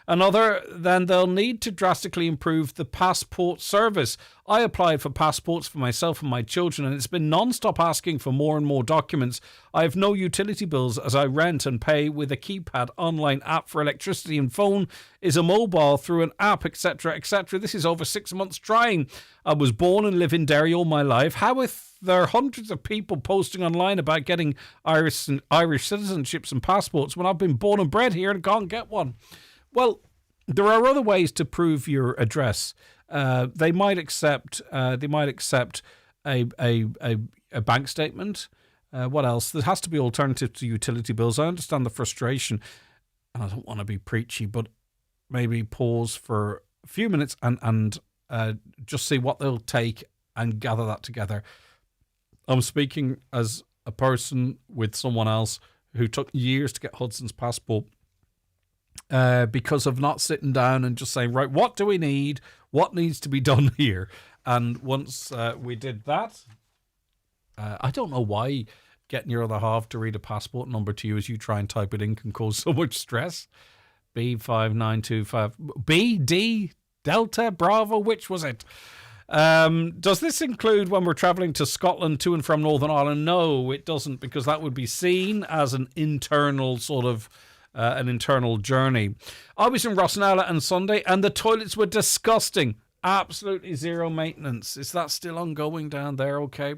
Another, then they'll need to drastically improve the passport service. I applied for passports for myself and my children, and it's been non-stop asking for more and more documents. I have no utility bills as I rent and pay with a keypad online app for electricity, and phone is a mobile through an app, etc., etc. This is over 6 months trying. I was born and live in Derry all my life. How if there are hundreds of people posting online about getting Irish citizenships and passports when I've been born and bred here and can't get one? Well, there are other ways to prove your address. They might accept a bank statement. What else? There has to be alternative to utility bills. I understand the frustration, and I don't want to be preachy, but maybe pause for a few minutes and just see what they'll take and gather that together. I'm speaking as a person with someone else who took years to get Hudson's passport because of not sitting down and just saying, right, what do we need? What needs to be done here? And once we did that, I don't know why getting your other half to read a passport number to you as you try and type it in can cause so much stress. B5925, B, D, Delta, Bravo, which was it? Does this include when we're travelling to Scotland to and from Northern Ireland? No, it doesn't, because that would be seen as an internal sort of an internal journey. I was in Rossnella on Sunday and the toilets were disgusting. Absolutely zero maintenance. Is that still ongoing down there? Okay.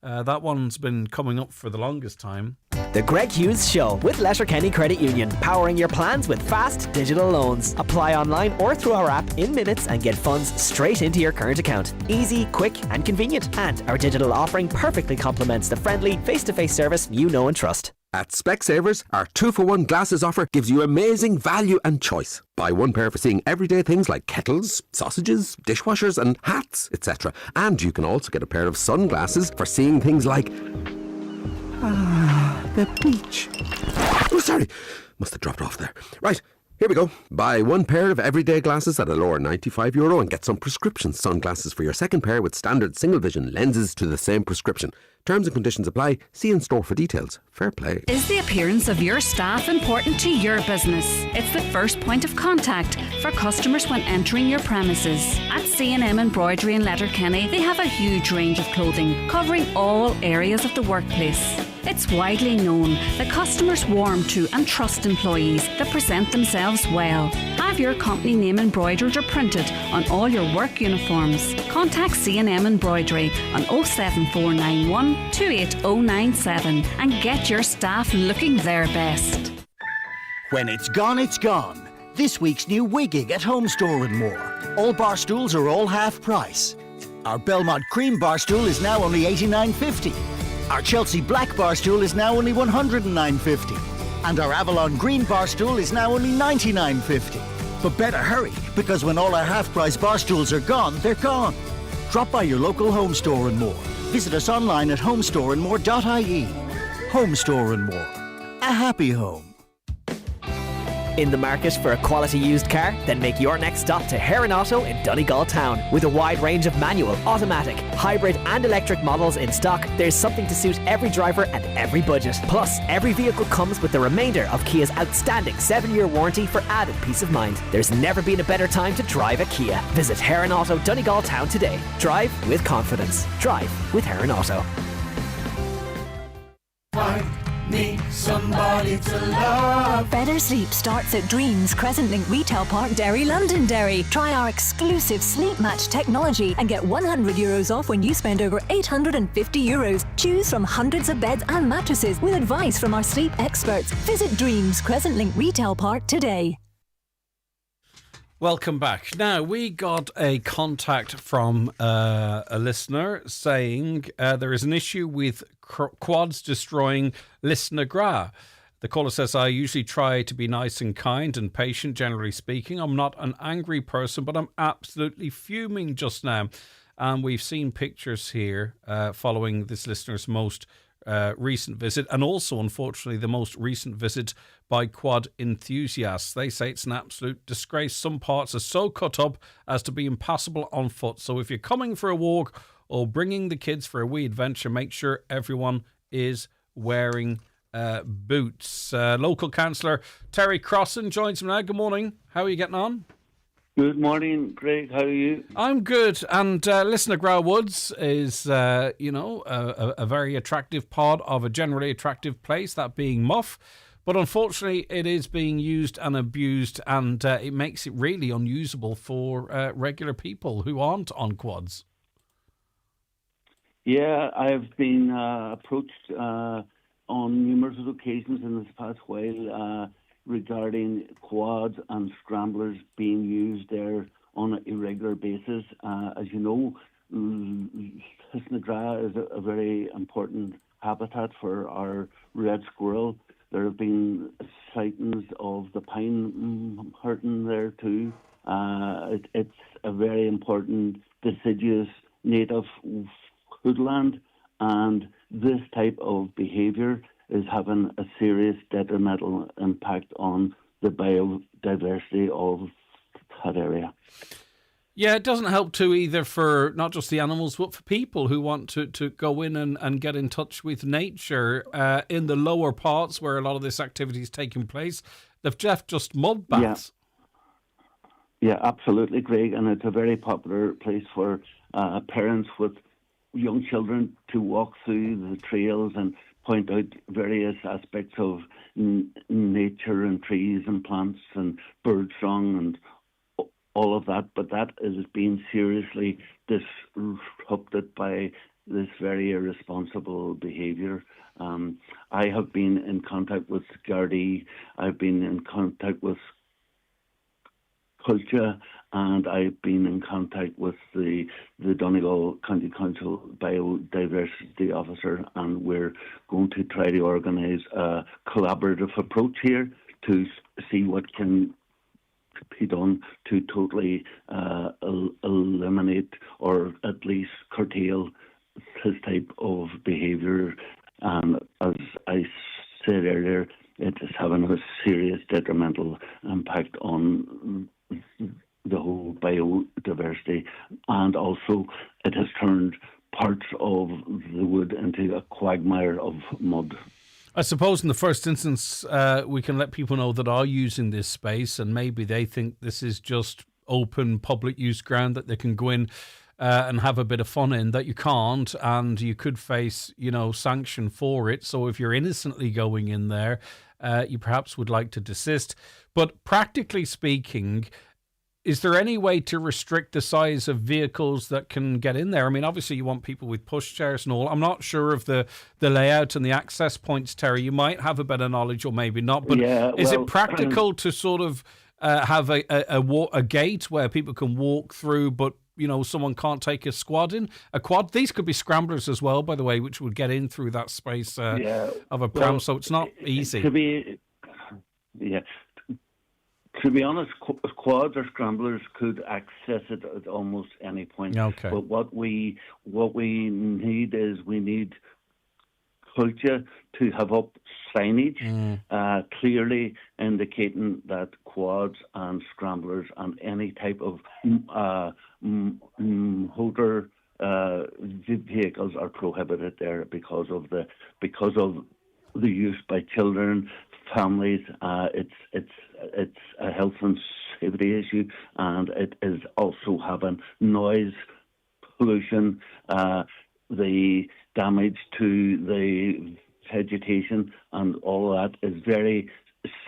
That one's been coming up for the longest time. The Greg Hughes Show with Letterkenny Credit Union, powering your plans with fast digital loans. Apply online or through our app in minutes and get funds straight into your current account. Easy, quick and convenient. And our digital offering perfectly complements the friendly face-to-face service you know and trust. At Specsavers, our 2-for-1 glasses offer gives you amazing value and choice. Buy one pair for seeing everyday things like kettles, sausages, dishwashers and hats, etc. And you can also get a pair of sunglasses for seeing things like... the beach. Oh, sorry. Must have dropped off there. Right, here we go. Buy one pair of everyday glasses at a lower €95 and get some prescription sunglasses for your second pair with standard single vision lenses to the same prescription. Terms and conditions apply. See in store for details. Fair play. Is the appearance of your staff important to your business? It's the first point of contact for customers when entering your premises. At C&M Embroidery in Letterkenny, they have a huge range of clothing covering all areas of the workplace. It's widely known that customers warm to and trust employees that present themselves well. Have your company name embroidered or printed on all your work uniforms. Contact C&M Embroidery on 07491 28097 and get your staff looking their best. When it's gone, it's gone. This week's new Wigging at Home Store and More. All bar stools are all half price. Our Belmont Cream bar stool is now only $89.50. Our Chelsea Black bar stool is now only $109.50. And our Avalon Green bar stool is now only $99.50. But better hurry, because when all our half-price bar stools are gone, they're gone. Drop by your local Home Store and More. Visit us online at homestoreandmore.ie. Home Store and More. A happy home. In the market for a quality used car? Then make your next stop to Heron Auto in Donegal Town. With a wide range of manual, automatic, hybrid and electric models in stock, there's something to suit every driver and every budget. Plus, every vehicle comes with the remainder of Kia's outstanding 7-year warranty for added peace of mind. There's never been a better time to drive a Kia. Visit Heron Auto Donegal Town today. Drive with confidence. Drive with Heron Auto. need somebody to love. Better sleep starts at Dreams Crescent Link Retail Park, Derry, Londonderry. Try our exclusive Sleep Match technology and get €100 off when you spend over €850. Choose from hundreds of beds and mattresses with advice from our sleep experts. Visit Dreams Crescent Link Retail Park today. Welcome back. Now, we got a contact from a listener saying there is an issue with quads destroying listener gra. The caller says, I usually try to be nice and kind and patient, generally speaking. I'm not an angry person, but I'm absolutely fuming just now. And we've seen pictures here following this listener's most recent visit, and also, unfortunately, the most recent visit by quad enthusiasts. They say it's an absolute disgrace. Some parts are so cut up as to be impassable on foot. So if you're coming for a walk or bringing the kids for a wee adventure, make sure everyone is wearing boots. Local councillor Terry Crossan joins me now. Good morning. How are you getting on? Good morning, Greg. How are you? I'm good. And listener Gra Woods is, a very attractive part of a generally attractive place, that being Muff. But unfortunately, it is being used and abused, and it makes it really unusable for regular people who aren't on quads. Yeah, I've been approached on numerous occasions in this past while regarding quads and scramblers being used there on an irregular basis. As you know, Lisna Gra is a very important habitat for our red squirrel. There have been sightings of the pine marten there too. It's a very important deciduous native woodland, and this type of behaviour is having a serious detrimental impact on the biodiversity of that area. Yeah, it doesn't help too either for not just the animals, but for people who want to go in and get in touch with nature in the lower parts where a lot of this activity is taking place. They've just mud baths. Yeah, absolutely, Greg. And it's a very popular place for parents with young children to walk through the trails and point out various aspects of nature and trees and plants and bird song and all of that, but that is being seriously disrupted by this very irresponsible behaviour. I have been in contact with Gardaí, I've been in contact with Culture, and I've been in contact with the Donegal County Council Biodiversity Officer, and we're going to try to organise a collaborative approach here to see what can be done to totally eliminate or at least curtail this type of behaviour. As I said earlier, it is having a serious detrimental impact on the whole biodiversity, and also it has turned parts of the wood into a quagmire of mud. I suppose in the first instance, we can let people know that are using this space, and maybe they think this is just open public use ground that they can go in and have a bit of fun in, that you can't, and you could face, sanction for it. So if you're innocently going in there, you perhaps would like to desist. But practically speaking, is there any way to restrict the size of vehicles that can get in there? I mean, obviously you want people with pushchairs and all. I'm not sure of the layout and the access points, Terry. You might have a better knowledge or maybe not. But is it practical to sort of have a gate where people can walk through, but, someone can't take a quad? These could be scramblers as well, by the way, which would get in through that space of a pram. So it's not easy. To be honest, quads or scramblers could access it at almost any point. Okay. But what we need is Culture to have up signage clearly indicating that quads and scramblers and any type of motor vehicles are prohibited there because of the use by children, families. It's a health and safety issue, and it is also having noise pollution, the damage to the vegetation and all of that is very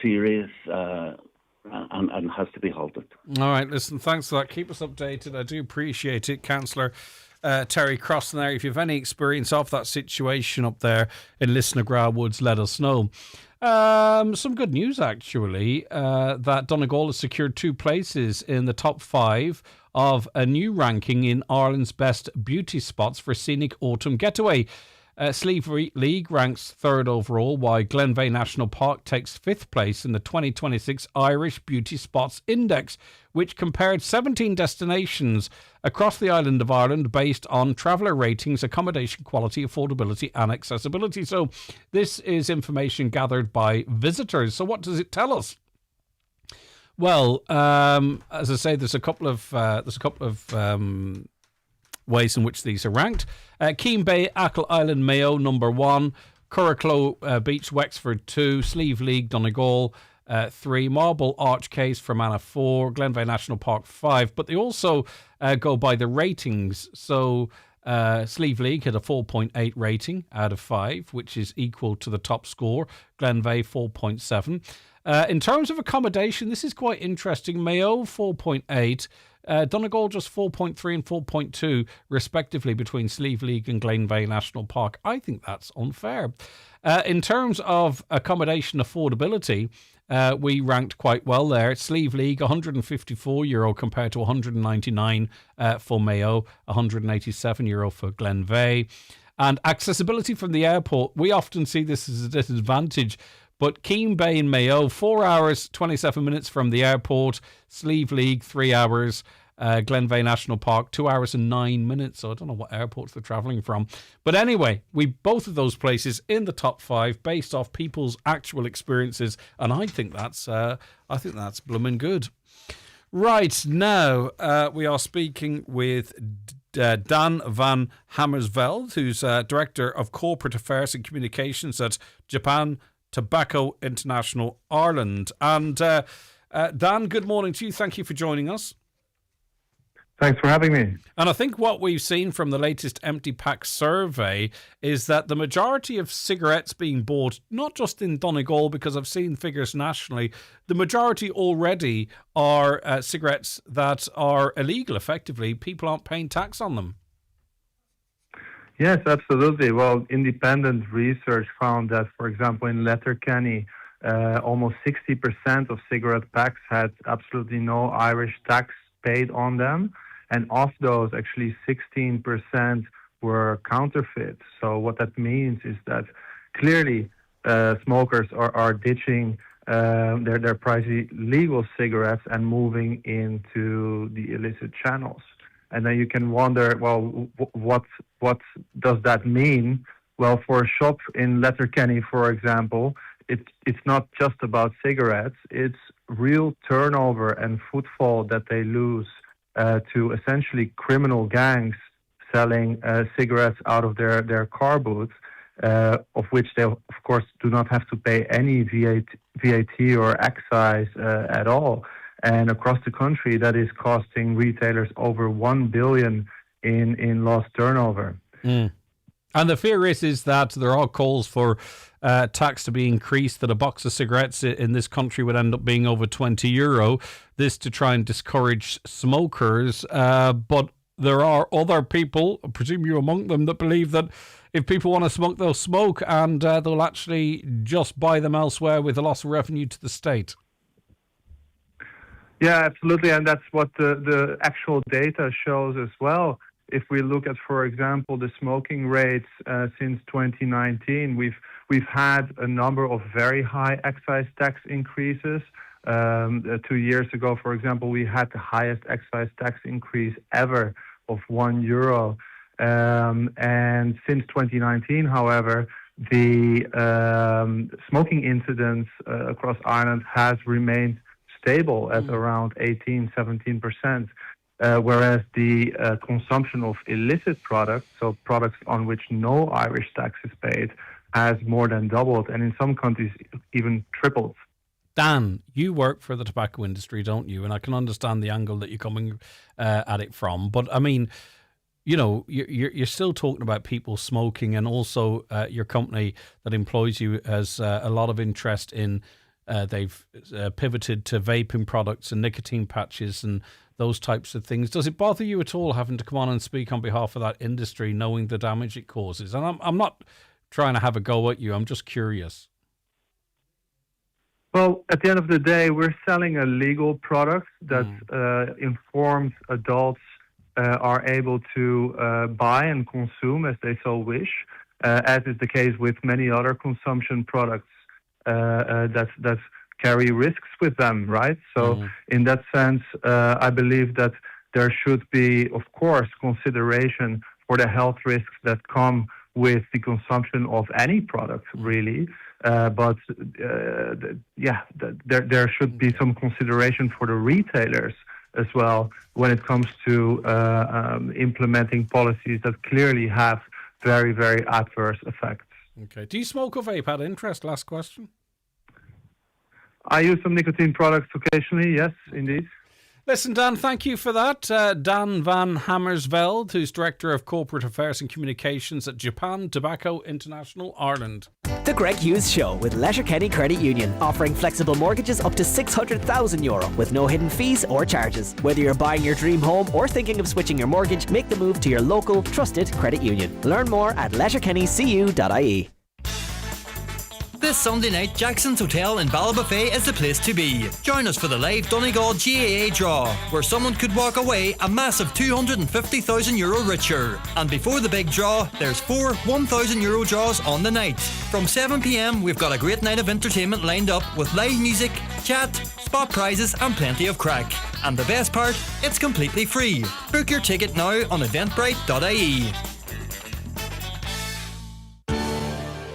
serious and has to be halted. All right, listen, thanks for that. Keep us updated. I do appreciate it, Councillor Terry Crossan there. If you have any experience of that situation up there in Lisnagra Woods, let us know. Some good news, actually, that Donegal has secured 2 places in the top 5 of a new ranking in Ireland's best beauty spots for scenic autumn getaway. Slieve League ranks 3rd overall, while Glenveigh National Park takes 5th place in the 2026 Irish Beauty Spots Index, which compared 17 destinations across the island of Ireland based on traveller ratings, accommodation quality, affordability and accessibility. So this is information gathered by visitors. So what does it tell us? Well, as I say, there's a couple of ways in which these are ranked. Keene Bay, Achill Island, Mayo, number 1. Curracloe Beach, Wexford, 2. Slieve League, Donegal, 3. Marble Arch Case, Fermanagh, 4. Glenveigh National Park, 5. But they also go by the ratings. So Slieve League had a 4.8 rating out of 5, which is equal to the top score. Glenveigh, 4.7. In terms of accommodation, this is quite interesting. Mayo, 4.8. Donegal just 4.3 and 4.2 respectively between Slieve League and Glenveigh National Park. I think that's unfair. In terms of accommodation affordability, we ranked quite well there. Slieve League, €154 compared to 199 for Mayo, €187 for Glenveigh. And accessibility from the airport, we often see this as a disadvantage. But Keene Bay in Mayo, 4 hours, 27 minutes from the airport. Slieve League, 3 hours. Glenveigh National Park, 2 hours and 9 minutes. So I don't know what airports they're travelling from. But anyway, both of those places in the top 5 based off people's actual experiences. And I think that's blooming good. Right, now we are speaking with Dan van Hammersveld, who's Director of Corporate Affairs and Communications at Japan Tobacco International Ireland. And Dan, good morning to you. Thank you for joining us. Thanks for having me. And I think what we've seen from the latest Empty Pack survey is that the majority of cigarettes being bought, not just in Donegal, because I've seen figures nationally, the majority already are cigarettes that are illegal, effectively. People aren't paying tax on them. Yes, absolutely. Well, independent research found that, for example, in Letterkenny, almost 60% of cigarette packs had absolutely no Irish tax paid on them. And of those, actually 16% were counterfeit. So what that means is that clearly smokers are ditching their pricey legal cigarettes and moving into the illicit channels. And then you can wonder, well, what does that mean? Well, for a shop in Letterkenny, for example, it's not just about cigarettes. It's real turnover and footfall that they lose to essentially criminal gangs selling cigarettes out of their car booths, of which they, of course, do not have to pay any VAT or excise at all. And across the country, that is costing retailers over $1 billion in lost turnover. Mm. And the fear is that there are calls for tax to be increased, that a box of cigarettes in this country would end up being over €20. This to try and discourage smokers. But there are other people, I presume you among them, that believe that if people want to smoke, they'll smoke, and they'll actually just buy them elsewhere with a loss of revenue to the state. Yeah, absolutely. And that's what the actual data shows as well. If we look at, for example, the smoking rates since 2019, we've had a number of very high excise tax increases. 2 years ago, for example, we had the highest excise tax increase ever of €1. And since 2019, however, the smoking incidence across Ireland has remained stable at around 18-17%. Whereas the consumption of illicit products, so products on which no Irish tax is paid, has more than doubled, and in some countries even tripled. Dan, you work for the tobacco industry, don't you? And I can understand the angle that you're coming at it from. But I mean, you're still talking about people smoking, and also your company that employs you has a lot of interest in. They've pivoted to vaping products and nicotine patches and those types of things. Does it bother you at all having to come on and speak on behalf of that industry, knowing the damage it causes? And I'm not trying to have a go at you. I'm just curious. Well, at the end of the day, we're selling a legal product that informed adults are able to buy and consume as they so wish, as is the case with many other consumption products that carry risks with them, right? So in that sense, I believe that there should be, of course, consideration for the health risks that come with the consumption of any product, really. But there should be some consideration for the retailers as well when it comes to implementing policies that clearly have very, very adverse effects. Okay. Do you smoke or vape? Out of interest, last question. I use some nicotine products occasionally, yes, indeed. Listen, Dan, thank you for that. Dan van Hammersveld, who's Director of Corporate Affairs and Communications at Japan Tobacco International Ireland. The Greg Hughes Show with Letterkenny Credit Union, offering flexible mortgages up to €600,000 with no hidden fees or charges. Whether you're buying your dream home or thinking of switching your mortgage, make the move to your local, trusted credit union. Learn more at letterkennycu.ie. This Sunday night, Jackson's Hotel in Ballybofey is the place to be. Join us for the live Donegal GAA draw, where someone could walk away a massive €250,000 richer. And before the big draw, there's 4 €1,000 draws on the night. From 7 p.m, we've got a great night of entertainment lined up with live music, chat, spot prizes and plenty of crack. And the best part, it's completely free. Book your ticket now on eventbrite.ie.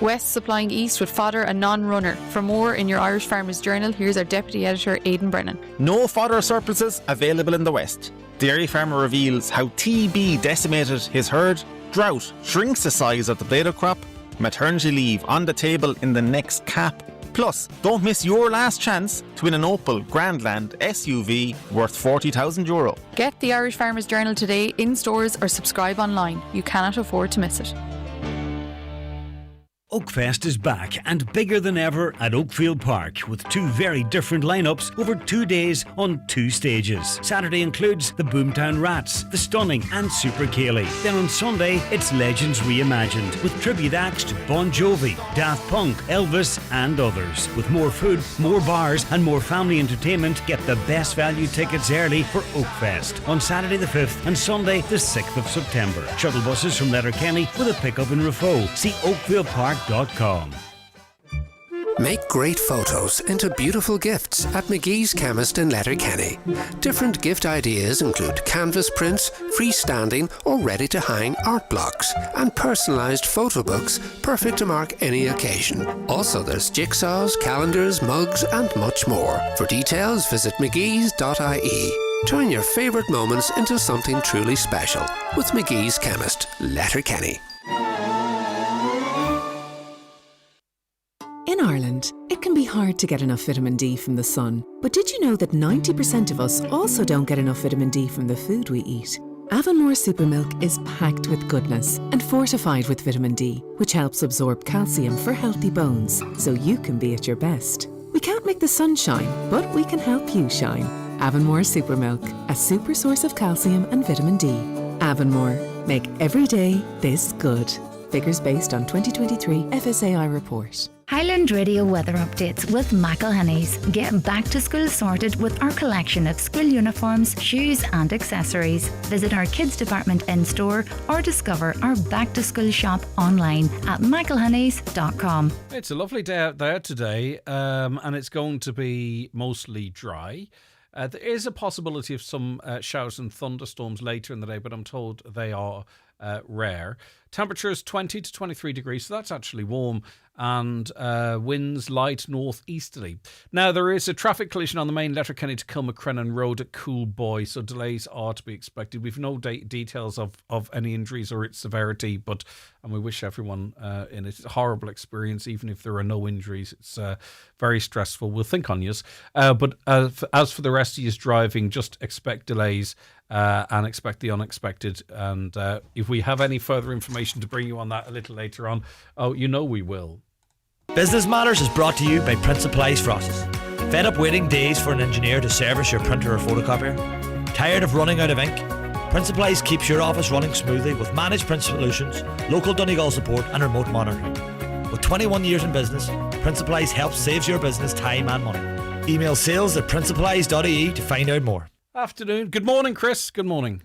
West supplying East with fodder and non-runner. For more in your Irish Farmers Journal, here's our Deputy Editor, Aidan Brennan. No fodder surpluses available in the West. Dairy farmer reveals how TB decimated his herd, drought shrinks the size of the bladed crop, maternity leave on the table in the next cap. Plus, don't miss your last chance to win an Opel Grandland SUV worth €40,000. Get the Irish Farmers Journal today in stores or subscribe online. You cannot afford to miss it. Oakfest is back and bigger than ever at Oakfield Park, with 2 very different lineups over 2 days on 2 stages. Saturday includes the Boomtown Rats, the Stunning and Super Cayley. Then on Sunday, it's Legends Reimagined, with tribute acts to Bon Jovi, Daft Punk, Elvis and others. With more food, more bars and more family entertainment, get the best value tickets early for Oakfest on Saturday the 5th and Sunday the 6th of September. Shuttle buses from Letterkenny with a pick-up in Rafo. See oakfieldpark.com. Make great photos into beautiful gifts at McGee's Chemist in Letterkenny. Different gift ideas include canvas prints, freestanding or ready-to-hang art blocks, and personalised photo books perfect to mark any occasion. Also, there's jigsaws, calendars, mugs and much more. For details, visit mcgees.ie. Turn your favourite moments into something truly special with McGee's Chemist, Letterkenny. In Ireland, it can be hard to get enough vitamin D from the sun. But did you know that 90% of us also don't get enough vitamin D from the food we eat? Avonmore Supermilk is packed with goodness and fortified with vitamin D, which helps absorb calcium for healthy bones, so you can be at your best. We can't make the sun shine, but we can help you shine. Avonmore Supermilk, a super source of calcium and vitamin D. Avonmore, make every day this good. Figures based on 2023 FSAI report. Highland Radio weather updates with McElhenney's. Get back to school sorted with our collection of school uniforms, shoes and accessories. Visit our kids department in store or discover our back to school shop online at mcelhenneys.com. It's a lovely day out there today, and it's going to be mostly dry. There is a possibility of some showers and thunderstorms later in the day, but I'm told they are rare. Temperatures 20 to 23 degrees, so that's actually warm, and winds light northeasterly. Now, there is a traffic collision on the main Letterkenny to Kilmacrennan Road at Coolboy, so delays are to be expected. We've no details of any injuries or its severity, and we wish everyone in it. It's a horrible experience, even if there are no injuries. It's very stressful. We'll think on yous. But as for the rest of yous driving, just expect delays and expect the unexpected. And if we have any further information to bring you on that a little later on, we will. Business Matters is brought to you by Print Supplies Frosts. Fed up waiting days for an engineer to service your printer or photocopier? Tired of running out of ink? Print Supplies keeps your office running smoothly with managed print solutions, local Donegal support and remote monitoring. With 21 years in business, Print Supplies helps saves your business time and money. Email sales@printsupplies.ie to find out more. Afternoon. Good morning, Chris. Good morning.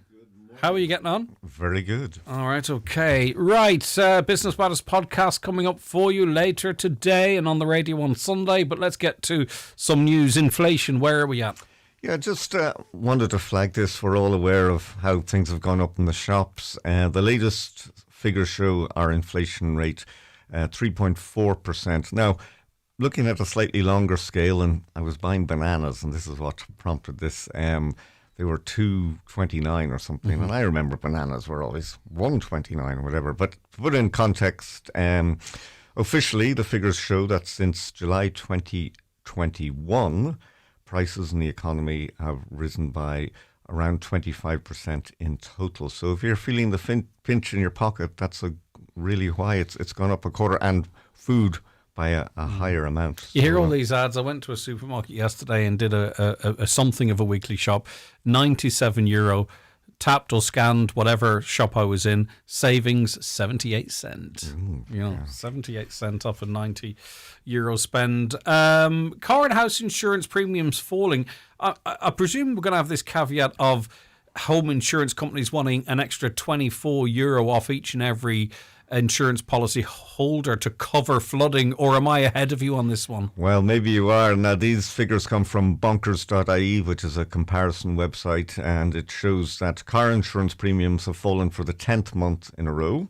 How are you getting on? Very good. All right, okay. Right, Business Matters podcast coming up for you later today and on the radio on Sunday. But let's get to some news. Inflation, where are we at? Yeah, just wanted to flag this. We're all aware of how things have gone up in the shops. The latest figures show our inflation rate 3.4%. Now, looking at a slightly longer scale, and I was buying bananas, and this is what prompted this. They were $2.29 or something, and I remember bananas were always $1.29 or whatever. But to put it in context, officially the figures show that since July 2021, prices in the economy have risen by around 25% in total. So if you're feeling the pinch in your pocket, that's really why it's gone up a quarter, and food by a higher amount. You hear all these ads. I went to a supermarket yesterday and did a something of a weekly shop. €97, tapped or scanned whatever shop I was in. Savings 78 cents. 78 cents off a €90 spend. Car and house insurance premiums falling. I presume we're going to have this caveat of home insurance companies wanting an extra €24 off each and every insurance policy holder to cover flooding, or am I ahead of you on this one? Well, maybe you are. Now, these figures come from bonkers.ie, which is a comparison website, and it shows that car insurance premiums have fallen for the 10th month in a row,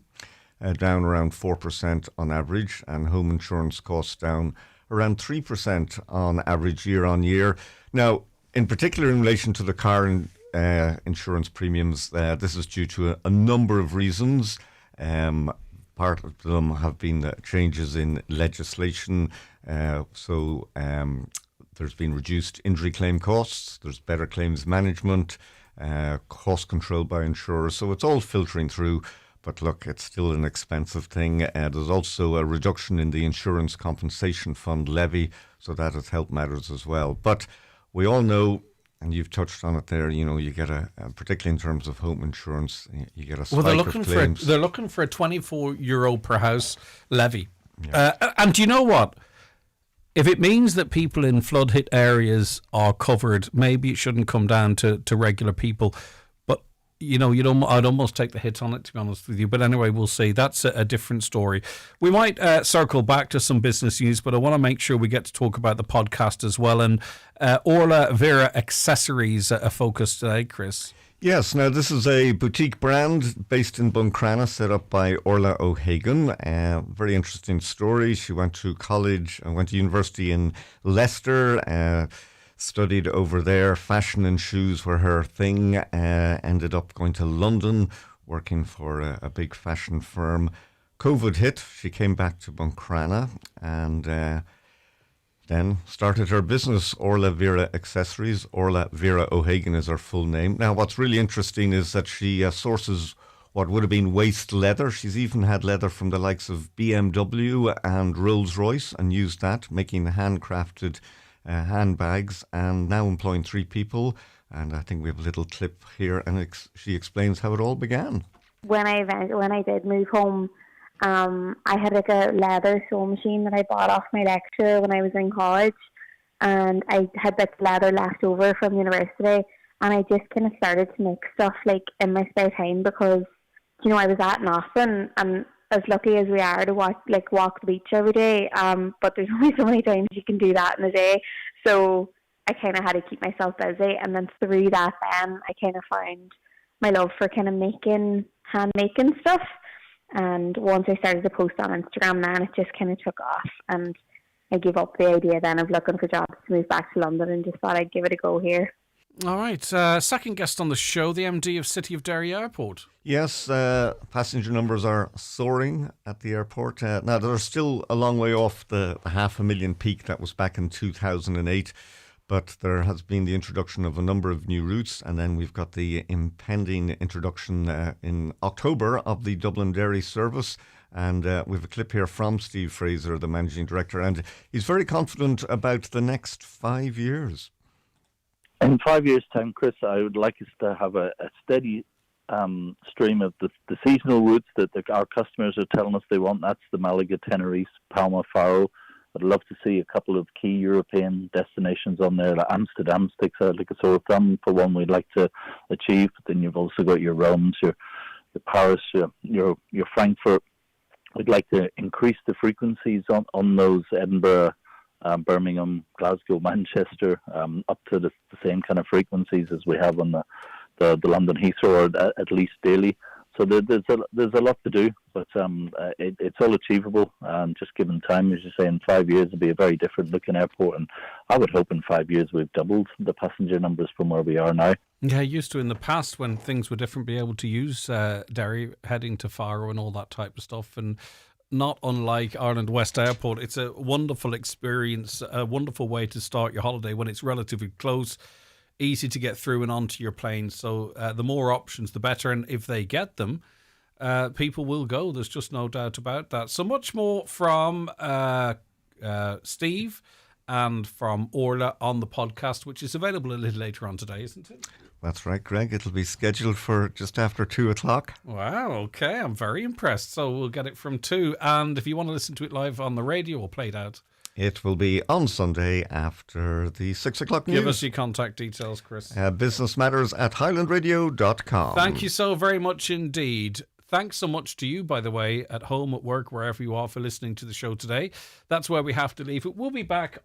down around 4% on average, and home insurance costs down around 3% on average year on year. Now, in particular in relation to the car insurance premiums, this is due to a number of reasons. Part of them have been changes in legislation. So there's been reduced injury claim costs, there's better claims management, cost control by insurers. So it's all filtering through. But look, it's still an expensive thing. There's also a reduction in the insurance compensation fund levy, so that has helped matters as well. But we all know, and you've touched on it there, you get particularly in terms of home insurance, you get a spike of claims. They're looking for a €24 per house levy. Yeah. And do you know what? If it means that people in flood-hit areas are covered, maybe it shouldn't come down to regular people. But, I'd almost take the hit on it, to be honest with you. But anyway, we'll see. That's a different story. We might circle back to some business news, but I want to make sure we get to talk about the podcast as well. And Orla Vera Accessories are focused today, Chris. Yes, now this is a boutique brand based in Buncrana, set up by Orla O'Hagan. Very interesting story. She went to college, went to university in Leicester, studied over there. Fashion and shoes were her thing. Ended up going to London, working for a big fashion firm. COVID hit. She came back to Buncrana and then started her business, Orla Vera Accessories. Orla Vera O'Hagan is her full name. Now, what's really interesting is that she sources what would have been waste leather. She's even had leather from the likes of BMW and Rolls-Royce and used that, making handcrafted handbags, and now employing 3 people. And I think we have a little clip here, and she explains how it all began. When I did move home, I had like a leather sewing machine that I bought off my lecturer when I was in college, and I had bits of leather left over from university, and I just kind of started to make stuff like in my spare time because, I was at nothing, and as lucky as we are to walk the beach every day, but there's only so many times you can do that in a day, so I kind of had to keep myself busy, and then through that then I kind of found my love for kind of hand-making stuff. And once I started to post on Instagram, then it just kind of took off, and I gave up the idea then of looking for jobs to move back to London, and just thought I'd give it a go here. All right, second guest on the show, the MD of City of Derry Airport. Yes, passenger numbers are soaring at the airport. Now, they're still a long way off the 500,000 peak that was back in 2008. But there has been the introduction of a number of new routes, and then we've got the impending introduction in October of the Dublin Dairy service. And we have a clip here from Steve Fraser, the Managing Director, and he's very confident about the next 5 years. In 5 years' time, Chris, I would like us to have a steady stream of the seasonal routes that our customers are telling us they want. That's the Malaga, Tenerife, Palma, Faro. I'd love to see a couple of key European destinations on there. Like Amsterdam sticks out like a sore thumb for one we'd like to achieve. But then you've also got your Romes, your Paris, your Frankfurt. We'd like to increase the frequencies on those Edinburgh, Birmingham, Glasgow, Manchester, up to the same kind of frequencies as we have on the London Heathrow, or at least daily. So there's a lot to do, but it's all achievable. And just given time, as you say, in 5 years it'll be a very different looking airport. And I would hope in 5 years we've doubled the passenger numbers from where we are now. Yeah, I used to in the past when things were different be able to use Derry heading to Faro and all that type of stuff. And not unlike Ireland West Airport, it's a wonderful experience, a wonderful way to start your holiday when it's relatively close, easy to get through and onto your plane. So the more options, the better. And if they get them, people will go. There's just no doubt about that. So much more from Steve and from Orla on the podcast, which is available a little later on today, isn't it? That's right, Greg. It'll be scheduled for just after 2 o'clock. Wow, okay. I'm very impressed. So we'll get it from 2. And if you want to listen to it live on the radio or play it out, it will be on Sunday after the 6 o'clock news. Give us your contact details, Chris. businessmatters@highlandradio.com. Thank you so very much indeed. Thanks so much to you, by the way, at home, at work, wherever you are, for listening to the show today. That's where we have to leave it. We'll be back on